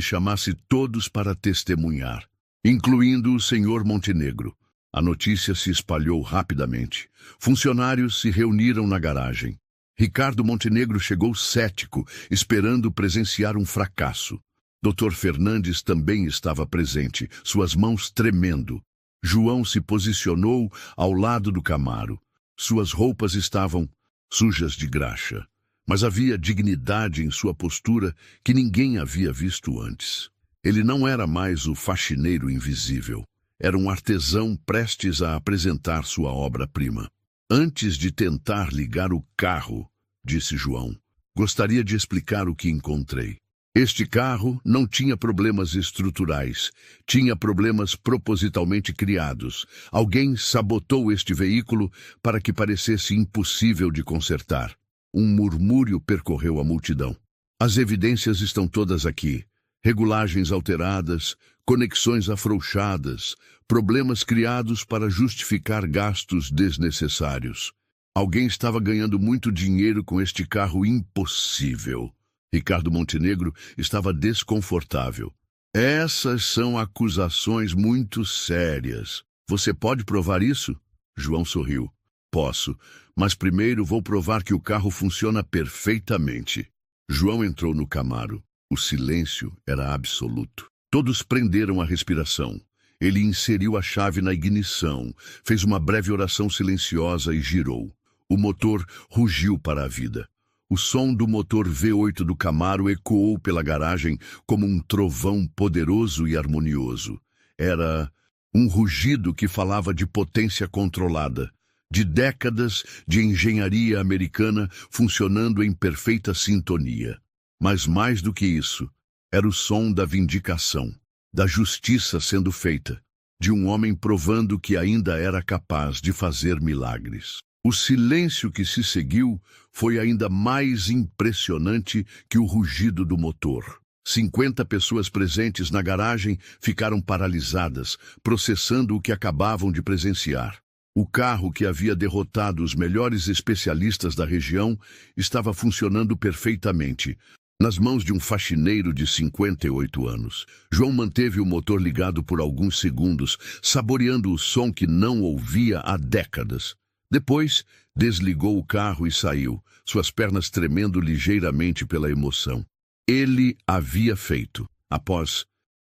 chamasse todos para testemunhar, incluindo o senhor Montenegro. A notícia se espalhou rapidamente. Funcionários se reuniram na garagem. Ricardo Montenegro chegou cético, esperando presenciar um fracasso. Dr. Fernandes também estava presente, suas mãos tremendo. João se posicionou ao lado do Camaro. Suas roupas estavam sujas de graxa, mas havia dignidade em sua postura que ninguém havia visto antes. Ele não era mais o faxineiro invisível. Era um artesão prestes a apresentar sua obra-prima. Antes de tentar ligar o carro, disse João, gostaria de explicar o que encontrei. Este carro não tinha problemas estruturais, tinha problemas propositalmente criados. Alguém sabotou este veículo para que parecesse impossível de consertar. Um murmúrio percorreu a multidão. As evidências estão todas aqui. Regulagens alteradas, conexões afrouxadas, problemas criados para justificar gastos desnecessários. Alguém estava ganhando muito dinheiro com este carro impossível. Ricardo Montenegro estava desconfortável. Essas são acusações muito sérias. Você pode provar isso? João sorriu. Posso, mas primeiro vou provar que o carro funciona perfeitamente. João entrou no Camaro. O silêncio era absoluto. Todos prenderam a respiração. Ele inseriu a chave na ignição, fez uma breve oração silenciosa e girou. O motor rugiu para a vida. O som do motor V8 do Camaro ecoou pela garagem como um trovão poderoso e harmonioso. Era um rugido que falava de potência controlada, de décadas de engenharia americana funcionando em perfeita sintonia. Mas mais do que isso, era o som da vindicação, da justiça sendo feita, de um homem provando que ainda era capaz de fazer milagres. O silêncio que se seguiu foi ainda mais impressionante que o rugido do motor. 50 pessoas presentes na garagem ficaram paralisadas, processando o que acabavam de presenciar. O carro que havia derrotado os melhores especialistas da região estava funcionando perfeitamente, nas mãos de um faxineiro de 58 anos. João manteve o motor ligado por alguns segundos, saboreando o som que não ouvia há décadas. Depois, desligou o carro e saiu, suas pernas tremendo ligeiramente pela emoção. Ele havia feito.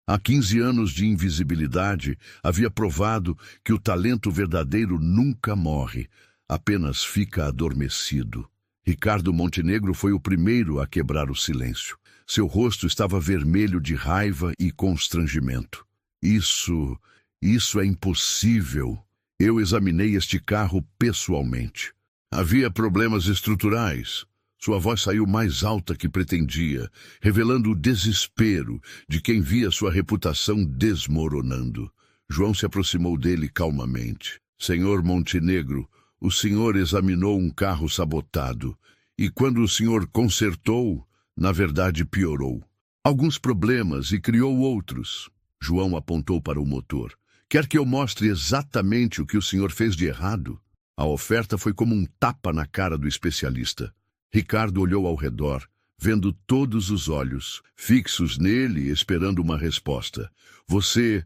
Há 15 anos de invisibilidade, havia provado que o talento verdadeiro nunca morre, apenas fica adormecido. Ricardo Montenegro foi o primeiro a quebrar o silêncio. Seu rosto estava vermelho de raiva e constrangimento. Isso é impossível. Eu examinei este carro pessoalmente. Havia problemas estruturais. Sua voz saiu mais alta que pretendia, revelando o desespero de quem via sua reputação desmoronando. João se aproximou dele calmamente. Senhor Montenegro, o senhor examinou um carro sabotado, e quando o senhor consertou, na verdade piorou. alguns problemas e criou outros. João apontou para o motor. Quer que eu mostre exatamente o que o senhor fez de errado? A oferta foi como um tapa na cara do especialista. Ricardo olhou ao redor, vendo todos os olhos fixos nele, esperando uma resposta. Você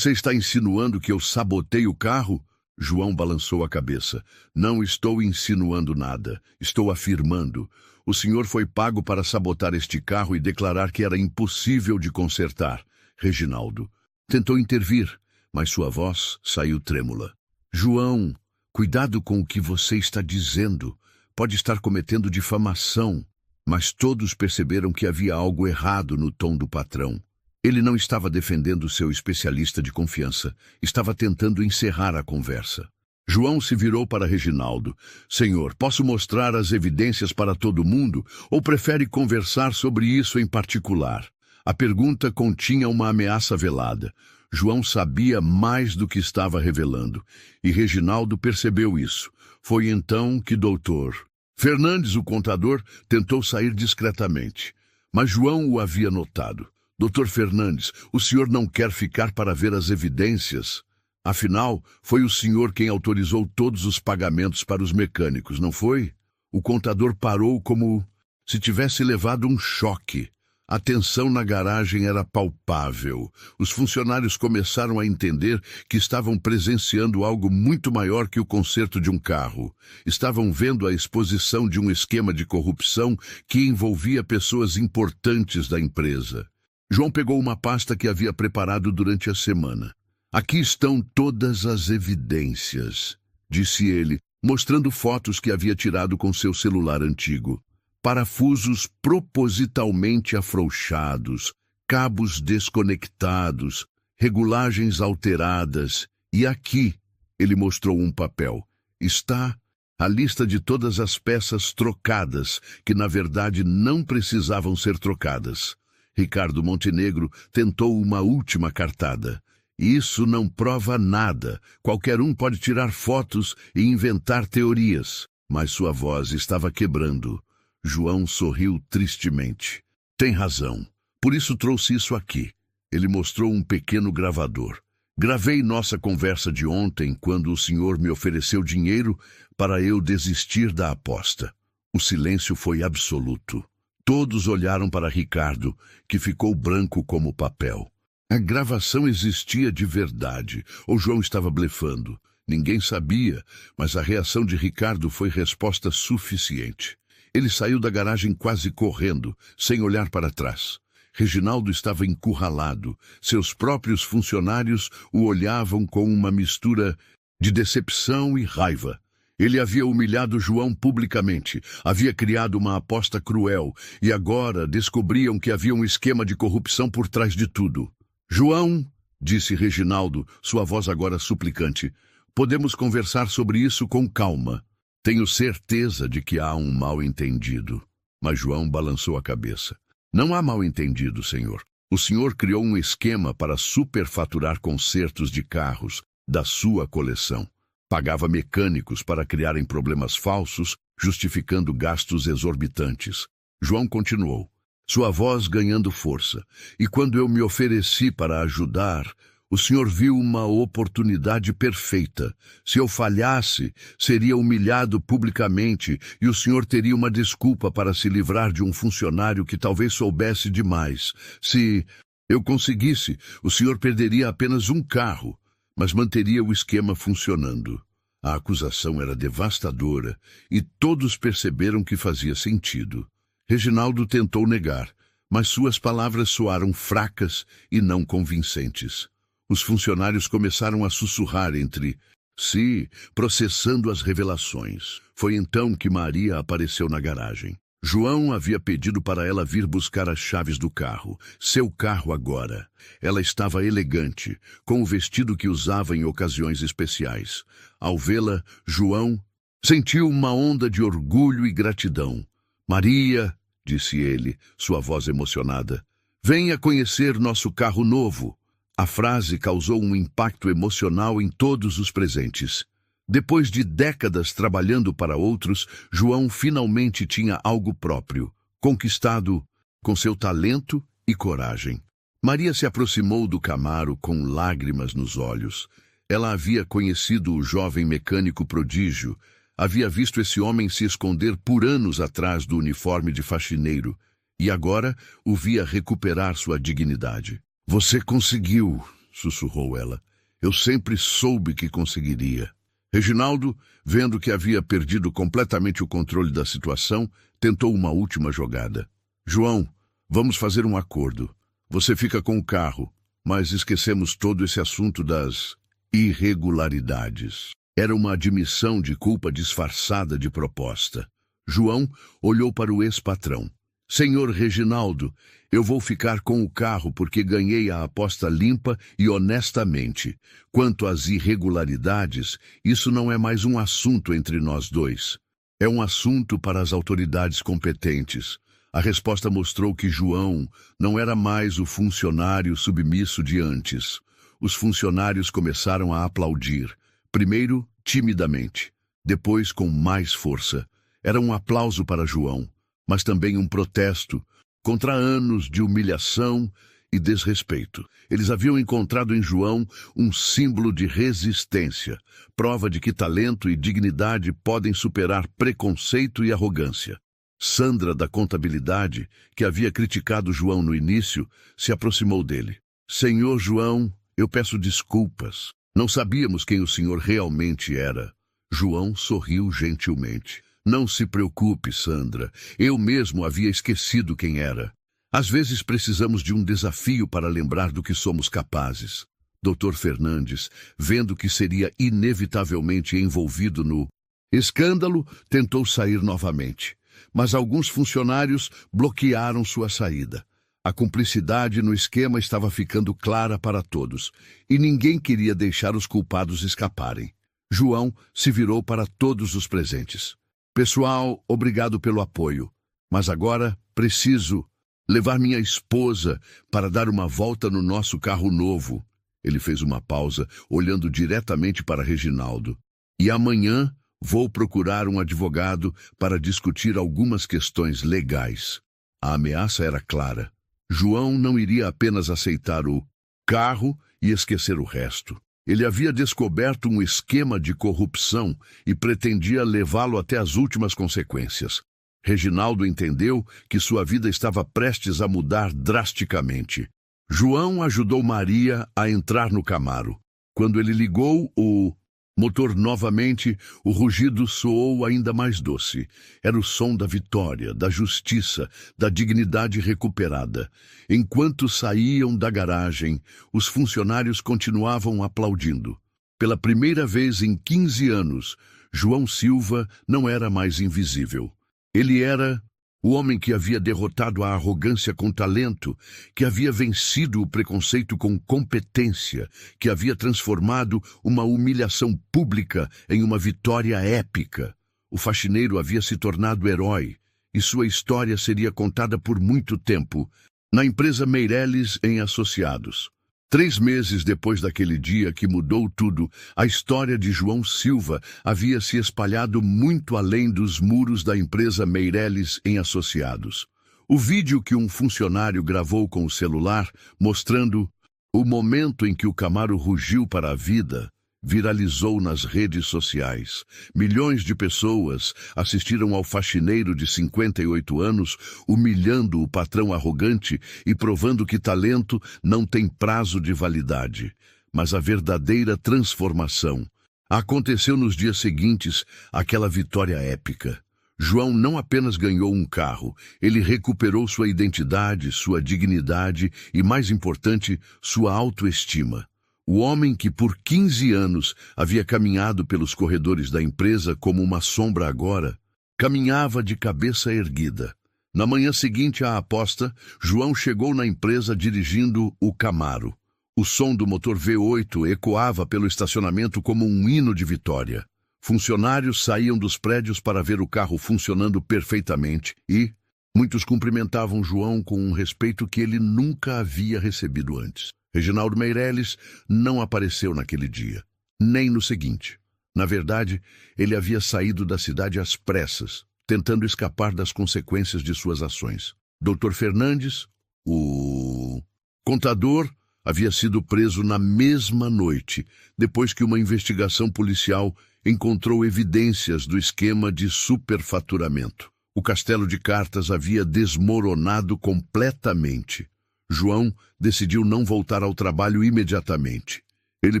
está insinuando que eu sabotei o carro? João balançou a cabeça. Não estou insinuando nada. Estou afirmando. O senhor foi pago para sabotar este carro e declarar que era impossível de consertar. Reginaldo tentou intervir, mas sua voz saiu trêmula. João, cuidado com o que você está dizendo. Pode estar cometendo difamação. Mas todos perceberam que havia algo errado no tom do patrão. Ele não estava defendendo seu especialista de confiança. Estava tentando encerrar a conversa. João se virou para Reginaldo. Senhor, posso mostrar as evidências para todo mundo ou prefere conversar sobre isso em particular? A pergunta continha uma ameaça velada. João sabia mais do que estava revelando, e Reginaldo percebeu isso. Foi então que Dr. Fernandes, o contador, tentou sair discretamente, mas João o havia notado. Dr. Fernandes, o senhor não quer ficar para ver as evidências? Afinal, foi o senhor quem autorizou todos os pagamentos para os mecânicos, não foi? O contador parou como se tivesse levado um choque. A tensão na garagem era palpável. Os funcionários começaram a entender que estavam presenciando algo muito maior que o conserto de um carro. Estavam vendo a exposição de um esquema de corrupção que envolvia pessoas importantes da empresa. João pegou uma pasta que havia preparado durante a semana. Aqui estão todas as evidências, disse ele, mostrando fotos que havia tirado com seu celular antigo. Parafusos propositalmente afrouxados, cabos desconectados, regulagens alteradas. E aqui, ele mostrou um papel, está a lista de todas as peças trocadas, que na verdade não precisavam ser trocadas. Ricardo Montenegro tentou uma última cartada. Isso não prova nada. Qualquer um pode tirar fotos e inventar teorias. Mas sua voz estava quebrando. João sorriu tristemente. Tem razão. Por isso trouxe isso aqui. Ele mostrou um pequeno gravador. Gravei nossa conversa de ontem quando o senhor me ofereceu dinheiro para eu desistir da aposta. O silêncio foi absoluto. Todos olharam para Ricardo, que ficou branco como papel. A gravação existia de verdade, ou João estava blefando. Ninguém sabia, mas a reação de Ricardo foi resposta suficiente. Ele saiu da garagem quase correndo, sem olhar para trás. Reginaldo estava encurralado. Seus próprios funcionários o olhavam com uma mistura de decepção e raiva. Ele havia humilhado João publicamente, havia criado uma aposta cruel, e agora descobriam que havia um esquema de corrupção por trás de tudo. João, disse Reginaldo, sua voz agora suplicante, podemos conversar sobre isso com calma. Tenho certeza de que há um mal-entendido. Mas João balançou a cabeça. Não há mal-entendido, senhor. O senhor criou um esquema para superfaturar consertos de carros da sua coleção. Pagava mecânicos para criarem problemas falsos, justificando gastos exorbitantes. João continuou, sua voz ganhando força. E quando eu me ofereci para ajudar, o senhor viu uma oportunidade perfeita. Se eu falhasse, seria humilhado publicamente e o senhor teria uma desculpa para se livrar de um funcionário que talvez soubesse demais. Se eu conseguisse, o senhor perderia apenas um carro, mas manteria o esquema funcionando. A acusação era devastadora e todos perceberam que fazia sentido. Reginaldo tentou negar, mas suas palavras soaram fracas e não convincentes. Os funcionários começaram a sussurrar entre si, processando as revelações. Foi então que Maria apareceu na garagem. João havia pedido para ela vir buscar as chaves do carro, seu carro agora. Ela estava elegante, com o vestido que usava em ocasiões especiais. Ao vê-la, João sentiu uma onda de orgulho e gratidão. Maria, disse ele, sua voz emocionada, venha conhecer nosso carro novo. A frase causou um impacto emocional em todos os presentes. Depois de décadas trabalhando para outros, João finalmente tinha algo próprio, conquistado com seu talento e coragem. Maria se aproximou do Camaro com lágrimas nos olhos. Ela havia conhecido o jovem mecânico prodígio, havia visto esse homem se esconder por anos atrás do uniforme de faxineiro, e agora o via recuperar sua dignidade. "Você conseguiu", sussurrou ela. "Eu sempre soube que conseguiria." Reginaldo, vendo que havia perdido completamente o controle da situação, tentou uma última jogada. "João, vamos fazer um acordo. Você fica com o carro, mas esquecemos todo esse assunto das irregularidades." Era uma admissão de culpa disfarçada de proposta. João olhou para o ex-patrão. "Senhor Reginaldo, eu vou ficar com o carro porque ganhei a aposta limpa e honestamente. Quanto às irregularidades, isso não é mais um assunto entre nós dois. É um assunto para as autoridades competentes." A resposta mostrou que João não era mais o funcionário submisso de antes. Os funcionários começaram a aplaudir, primeiro timidamente, depois com mais força. Era um aplauso para João, mas também um protesto contra anos de humilhação e desrespeito. Eles haviam encontrado em João um símbolo de resistência, prova de que talento e dignidade podem superar preconceito e arrogância. Sandra, da contabilidade, que havia criticado João no início, se aproximou dele. "Senhor João, eu peço desculpas. Não sabíamos quem o senhor realmente era." João sorriu gentilmente. "Não se preocupe, Sandra. Eu mesmo havia esquecido quem era. Às vezes precisamos de um desafio para lembrar do que somos capazes." Dr. Fernandes, vendo que seria inevitavelmente envolvido no escândalo, tentou sair novamente. Mas alguns funcionários bloquearam sua saída. A cumplicidade no esquema estava ficando clara para todos, e ninguém queria deixar os culpados escaparem. João se virou para todos os presentes. "Pessoal, obrigado pelo apoio, mas agora preciso levar minha esposa para dar uma volta no nosso carro novo." Ele fez uma pausa, olhando diretamente para Reginaldo. "E amanhã vou procurar um advogado para discutir algumas questões legais." A ameaça era clara. João não iria apenas aceitar o carro e esquecer o resto. Ele havia descoberto um esquema de corrupção e pretendia levá-lo até as últimas consequências. Reginaldo entendeu que sua vida estava prestes a mudar drasticamente. João ajudou Maria a entrar no Camaro. Quando ele ligou o motor novamente, o rugido soou ainda mais doce. Era o som da vitória, da justiça, da dignidade recuperada. Enquanto saíam da garagem, os funcionários continuavam aplaudindo. Pela primeira vez em 15 anos, João Silva não era mais invisível. Ele era o homem que havia derrotado a arrogância com talento, que havia vencido o preconceito com competência, que havia transformado uma humilhação pública em uma vitória épica. O faxineiro havia se tornado herói, e sua história seria contada por muito tempo, na empresa Meirelles em Associados. 3 meses depois daquele dia que mudou tudo, a história de João Silva havia se espalhado muito além dos muros da empresa Meirelles em Associados. O vídeo que um funcionário gravou com o celular, mostrando o momento em que o Camaro rugiu para a vida, viralizou nas redes sociais. Milhões de pessoas assistiram ao faxineiro de 58 anos, humilhando o patrão arrogante e provando que talento não tem prazo de validade. Mas a verdadeira transformação aconteceu nos dias seguintes àquela vitória épica. João não apenas ganhou um carro, ele recuperou sua identidade, sua dignidade e, mais importante, sua autoestima. O homem que por 15 anos havia caminhado pelos corredores da empresa como uma sombra agora, caminhava de cabeça erguida. Na manhã seguinte à aposta, João chegou na empresa dirigindo o Camaro. O som do motor V8 ecoava pelo estacionamento como um hino de vitória. Funcionários saíam dos prédios para ver o carro funcionando perfeitamente e muitos cumprimentavam João com um respeito que ele nunca havia recebido antes. Reginaldo Meirelles não apareceu naquele dia, nem no seguinte. Na verdade, ele havia saído da cidade às pressas, tentando escapar das consequências de suas ações. Dr. Fernandes O contador havia sido preso na mesma noite, depois que uma investigação policial encontrou evidências do esquema de superfaturamento. O castelo de cartas havia desmoronado completamente. João decidiu não voltar ao trabalho imediatamente. Ele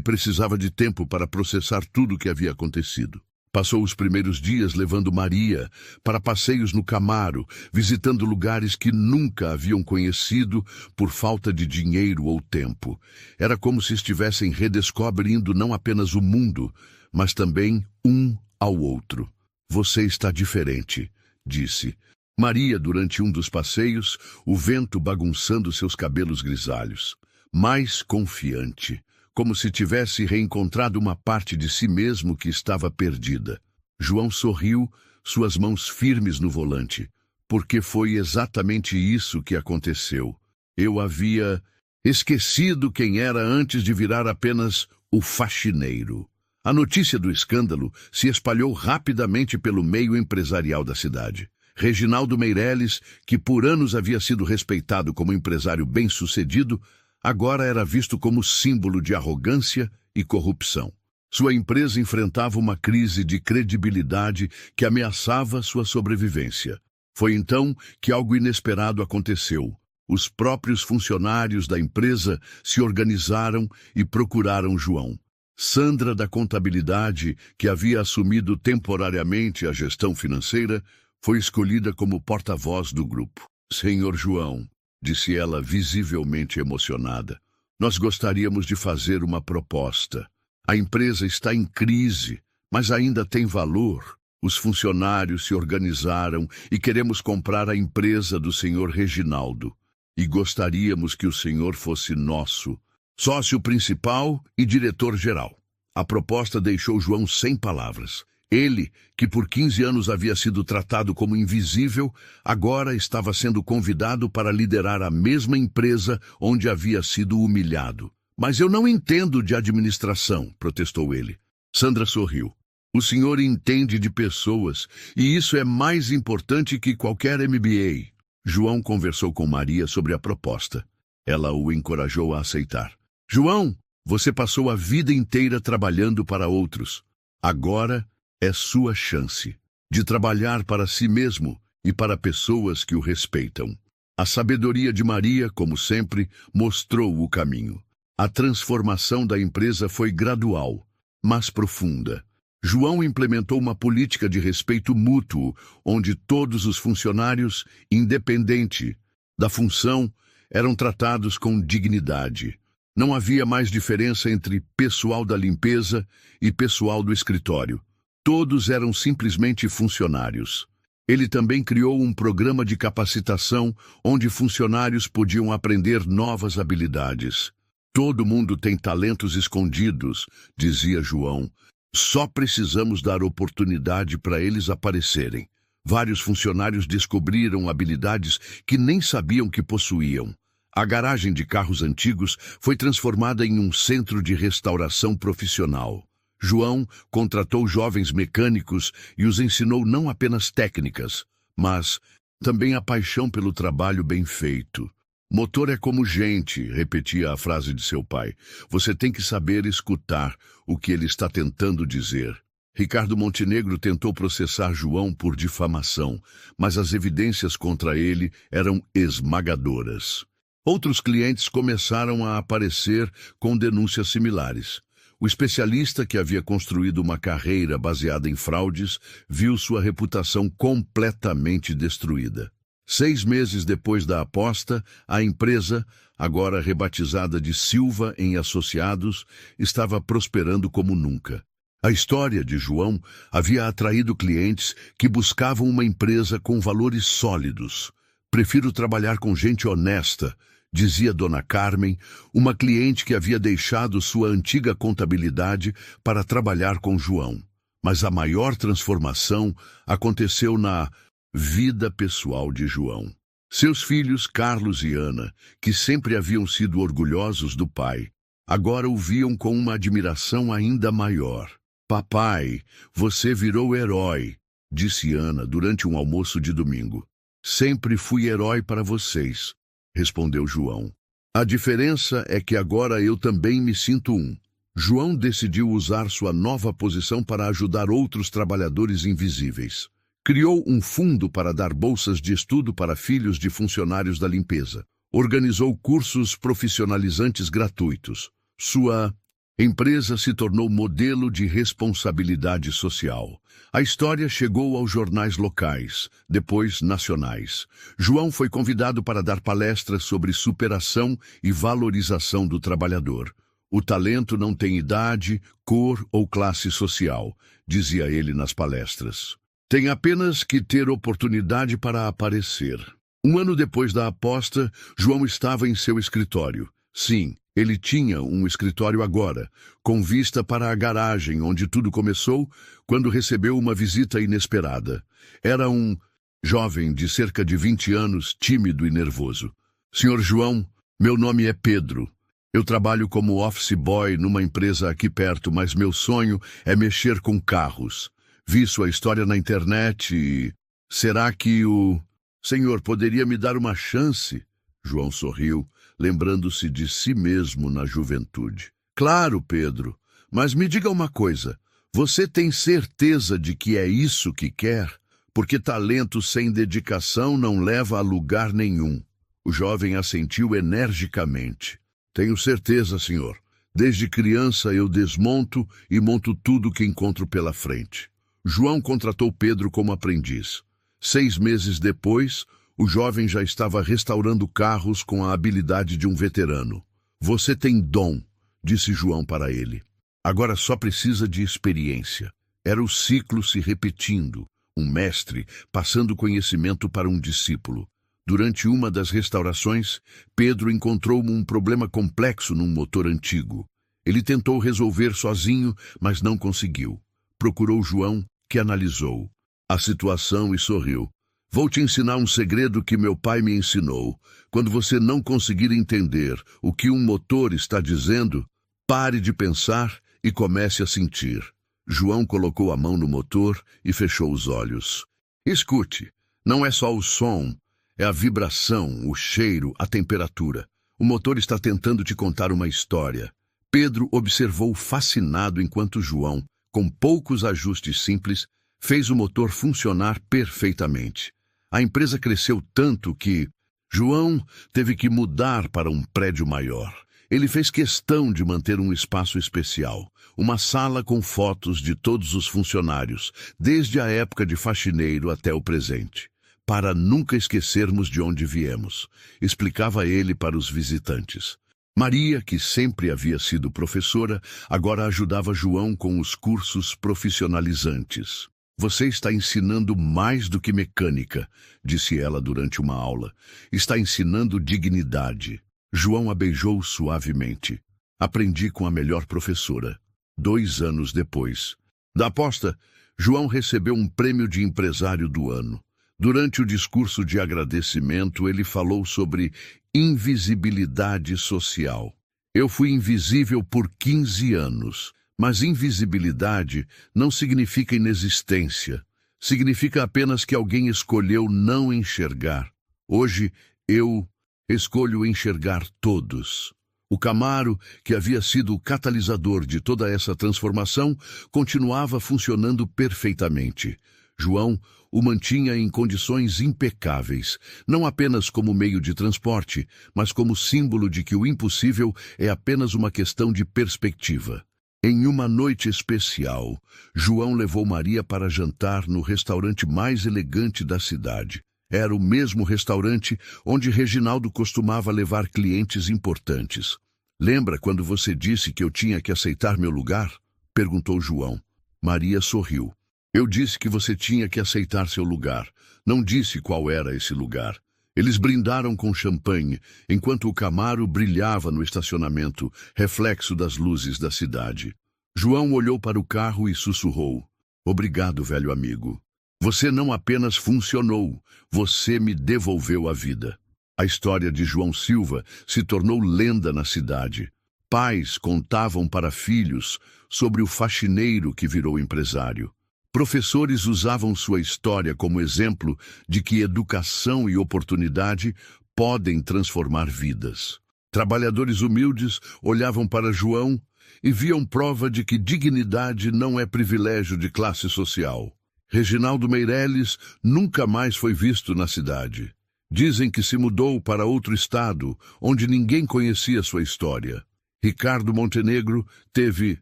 precisava de tempo para processar tudo o que havia acontecido. Passou os primeiros dias levando Maria para passeios no Camaro, visitando lugares que nunca haviam conhecido por falta de dinheiro ou tempo. Era como se estivessem redescobrindo não apenas o mundo, mas também um ao outro. Você está diferente, disse Maria durante um dos passeios, o vento bagunçando seus cabelos grisalhos. Mais confiante, como se tivesse reencontrado uma parte de si mesmo que estava perdida. João sorriu, suas mãos firmes no volante, porque foi exatamente isso que aconteceu. Eu havia esquecido quem era antes de virar apenas o faxineiro. A notícia do escândalo se espalhou rapidamente pelo meio empresarial da cidade. Reginaldo Meireles, que por anos havia sido respeitado como empresário bem-sucedido, agora era visto como símbolo de arrogância e corrupção. Sua empresa enfrentava uma crise de credibilidade que ameaçava sua sobrevivência. Foi então que algo inesperado aconteceu. Os próprios funcionários da empresa se organizaram e procuraram João. Sandra, da contabilidade, que havia assumido temporariamente a gestão financeira, foi escolhida como porta-voz do grupo. Senhor João, disse ela visivelmente emocionada, nós gostaríamos de fazer uma proposta. A empresa está em crise, mas ainda tem valor. Os funcionários se organizaram e queremos comprar a empresa do senhor Reginaldo. E gostaríamos que o senhor fosse nosso sócio principal e diretor-geral. A proposta deixou João sem palavras. Ele, que por 15 anos havia sido tratado como invisível, agora estava sendo convidado para liderar a mesma empresa onde havia sido humilhado. Mas eu não entendo de administração, protestou ele. Sandra sorriu. O senhor entende de pessoas, e isso é mais importante que qualquer MBA. João conversou com Maria sobre a proposta. Ela o encorajou a aceitar. João, você passou a vida inteira trabalhando para outros. Agora é sua chance de trabalhar para si mesmo e para pessoas que o respeitam. A sabedoria de Maria, como sempre, mostrou o caminho. A transformação da empresa foi gradual, mas profunda. João implementou uma política de respeito mútuo, onde todos os funcionários, independente da função, eram tratados com dignidade. Não havia mais diferença entre pessoal da limpeza e pessoal do escritório. Todos eram simplesmente funcionários. Ele também criou um programa de capacitação onde funcionários podiam aprender novas habilidades. Todo mundo tem talentos escondidos, dizia João. Só precisamos dar oportunidade para eles aparecerem. Vários funcionários descobriram habilidades que nem sabiam que possuíam. A garagem de carros antigos foi transformada em um centro de restauração profissional. João contratou jovens mecânicos e os ensinou não apenas técnicas, mas também a paixão pelo trabalho bem feito. Motor é como gente, repetia a frase de seu pai. Você tem que saber escutar o que ele está tentando dizer. Ricardo Montenegro tentou processar João por difamação, mas as evidências contra ele eram esmagadoras. Outros clientes começaram a aparecer com denúncias similares. O especialista, que havia construído uma carreira baseada em fraudes, viu sua reputação completamente destruída. 6 meses depois da aposta, a empresa, agora rebatizada de Silva em Associados, estava prosperando como nunca. A história de João havia atraído clientes que buscavam uma empresa com valores sólidos. Prefiro trabalhar com gente honesta, dizia Dona Carmen, uma cliente que havia deixado sua antiga contabilidade para trabalhar com João. Mas a maior transformação aconteceu na vida pessoal de João. Seus filhos, Carlos e Ana, que sempre haviam sido orgulhosos do pai, agora o viam com uma admiração ainda maior. Papai, você virou herói, disse Ana durante um almoço de domingo. Sempre fui herói para vocês. respondeu João. A diferença é que agora eu também me sinto um. João decidiu usar sua nova posição para ajudar outros trabalhadores invisíveis. Criou um fundo para dar bolsas de estudo para filhos de funcionários da limpeza. Organizou cursos profissionalizantes gratuitos. Sua empresa se tornou modelo de responsabilidade social. A história chegou aos jornais locais, depois nacionais. João foi convidado para dar palestras sobre superação e valorização do trabalhador. O talento não tem idade, cor ou classe social, dizia ele nas palestras. Tem apenas que ter oportunidade para aparecer. Um ano depois da aposta, João estava em seu escritório. Sim, ele tinha um escritório agora, com vista para a garagem onde tudo começou, quando recebeu uma visita inesperada. Era um jovem de cerca de 20 anos, tímido e nervoso. Senhor João, meu nome é Pedro. Eu trabalho como office boy numa empresa aqui perto, mas meu sonho é mexer com carros. Vi sua história na internet e... Será que o senhor poderia me dar uma chance? João sorriu, lembrando-se de si mesmo na juventude. Claro, Pedro, mas me diga uma coisa. Você tem certeza de que é isso que quer? Porque talento sem dedicação não leva a lugar nenhum. O jovem assentiu energicamente. Tenho certeza, senhor. Desde criança eu desmonto e monto tudo que encontro pela frente. João contratou Pedro como aprendiz. 6 meses depois, o jovem já estava restaurando carros com a habilidade de um veterano. Você tem dom, disse João para ele. Agora só precisa de experiência. Era o ciclo se repetindo, um mestre passando conhecimento para um discípulo. Durante uma das restaurações, Pedro encontrou um problema complexo num motor antigo. Ele tentou resolver sozinho, mas não conseguiu. Procurou João, que analisou a situação e sorriu. Vou te ensinar um segredo que meu pai me ensinou. Quando você não conseguir entender o que um motor está dizendo, pare de pensar e comece a sentir. João colocou a mão no motor e fechou os olhos. Escute, não é só o som, é a vibração, o cheiro, a temperatura. O motor está tentando te contar uma história. Pedro observou fascinado enquanto João, com poucos ajustes simples, fez o motor funcionar perfeitamente. A empresa cresceu tanto que João teve que mudar para um prédio maior. Ele fez questão de manter um espaço especial, uma sala com fotos de todos os funcionários, desde a época de faxineiro até o presente, para nunca esquecermos de onde viemos, explicava ele para os visitantes. Maria, que sempre havia sido professora, agora ajudava João com os cursos profissionalizantes. Você está ensinando mais do que mecânica, disse ela durante uma aula. Está ensinando dignidade. João a beijou suavemente. Aprendi com a melhor professora. 2 anos depois da aposta, João recebeu um prêmio de empresário do ano. Durante o discurso de agradecimento, ele falou sobre invisibilidade social. Eu fui invisível por 15 anos. Mas invisibilidade não significa inexistência. Significa apenas que alguém escolheu não enxergar. Hoje, eu escolho enxergar todos. O Camaro, que havia sido o catalisador de toda essa transformação, continuava funcionando perfeitamente. João o mantinha em condições impecáveis, não apenas como meio de transporte, mas como símbolo de que o impossível é apenas uma questão de perspectiva. Em uma noite especial, João levou Maria para jantar no restaurante mais elegante da cidade. Era o mesmo restaurante onde Reginaldo costumava levar clientes importantes. Lembra quando você disse que eu tinha que aceitar meu lugar? Perguntou João. Maria sorriu. Eu disse que você tinha que aceitar seu lugar. Não disse qual era esse lugar. Eles brindaram com champanhe, enquanto o Camaro brilhava no estacionamento, reflexo das luzes da cidade. João olhou para o carro e sussurrou. Obrigado, velho amigo. Você não apenas funcionou, você me devolveu a vida. A história de João Silva se tornou lenda na cidade. Pais contavam para filhos sobre o faxineiro que virou empresário. Professores usavam sua história como exemplo de que educação e oportunidade podem transformar vidas. Trabalhadores humildes olhavam para João e viam prova de que dignidade não é privilégio de classe social. Reginaldo Meireles nunca mais foi visto na cidade. Dizem que se mudou para outro estado, onde ninguém conhecia sua história. Ricardo Montenegro teve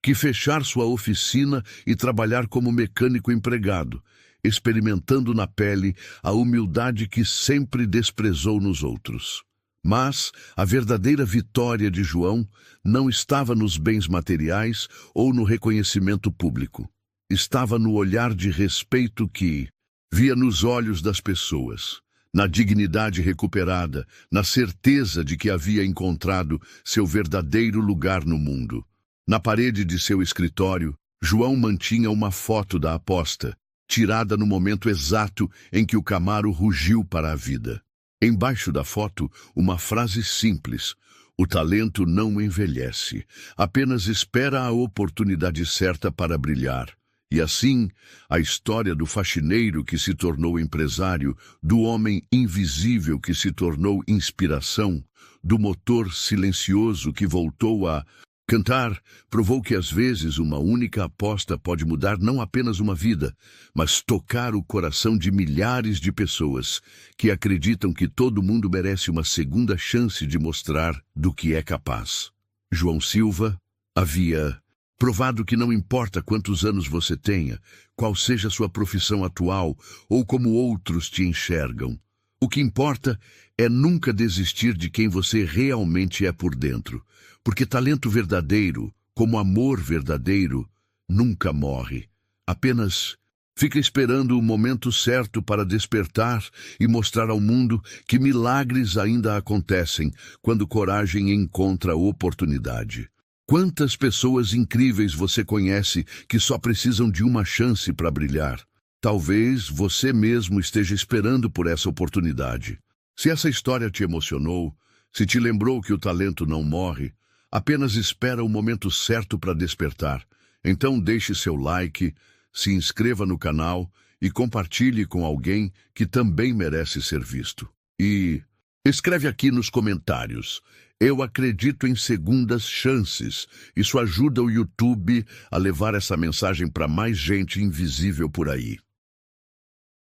que fechar sua oficina e trabalhar como mecânico empregado, experimentando na pele a humildade que sempre desprezou nos outros. Mas a verdadeira vitória de João não estava nos bens materiais ou no reconhecimento público. Estava no olhar de respeito que via nos olhos das pessoas, na dignidade recuperada, na certeza de que havia encontrado seu verdadeiro lugar no mundo. Na parede de seu escritório, João mantinha uma foto da aposta, tirada no momento exato em que o Camaro rugiu para a vida. Embaixo da foto, uma frase simples: o talento não envelhece, apenas espera a oportunidade certa para brilhar. E assim, a história do faxineiro que se tornou empresário, do homem invisível que se tornou inspiração, do motor silencioso que voltou a cantar, provou que às vezes uma única aposta pode mudar não apenas uma vida, mas tocar o coração de milhares de pessoas que acreditam que todo mundo merece uma segunda chance de mostrar do que é capaz. João Silva havia provado que não importa quantos anos você tenha, qual seja a sua profissão atual ou como outros te enxergam. O que importa é nunca desistir de quem você realmente é por dentro, porque talento verdadeiro, como amor verdadeiro, nunca morre. Apenas fica esperando o momento certo para despertar e mostrar ao mundo que milagres ainda acontecem quando coragem encontra oportunidade. Quantas pessoas incríveis você conhece que só precisam de uma chance para brilhar? Talvez você mesmo esteja esperando por essa oportunidade. Se essa história te emocionou, se te lembrou que o talento não morre, apenas espera o momento certo para despertar. Então deixe seu like, se inscreva no canal e compartilhe com alguém que também merece ser visto. E escreve aqui nos comentários: eu acredito em segundas chances. Isso ajuda o YouTube a levar essa mensagem para mais gente invisível por aí.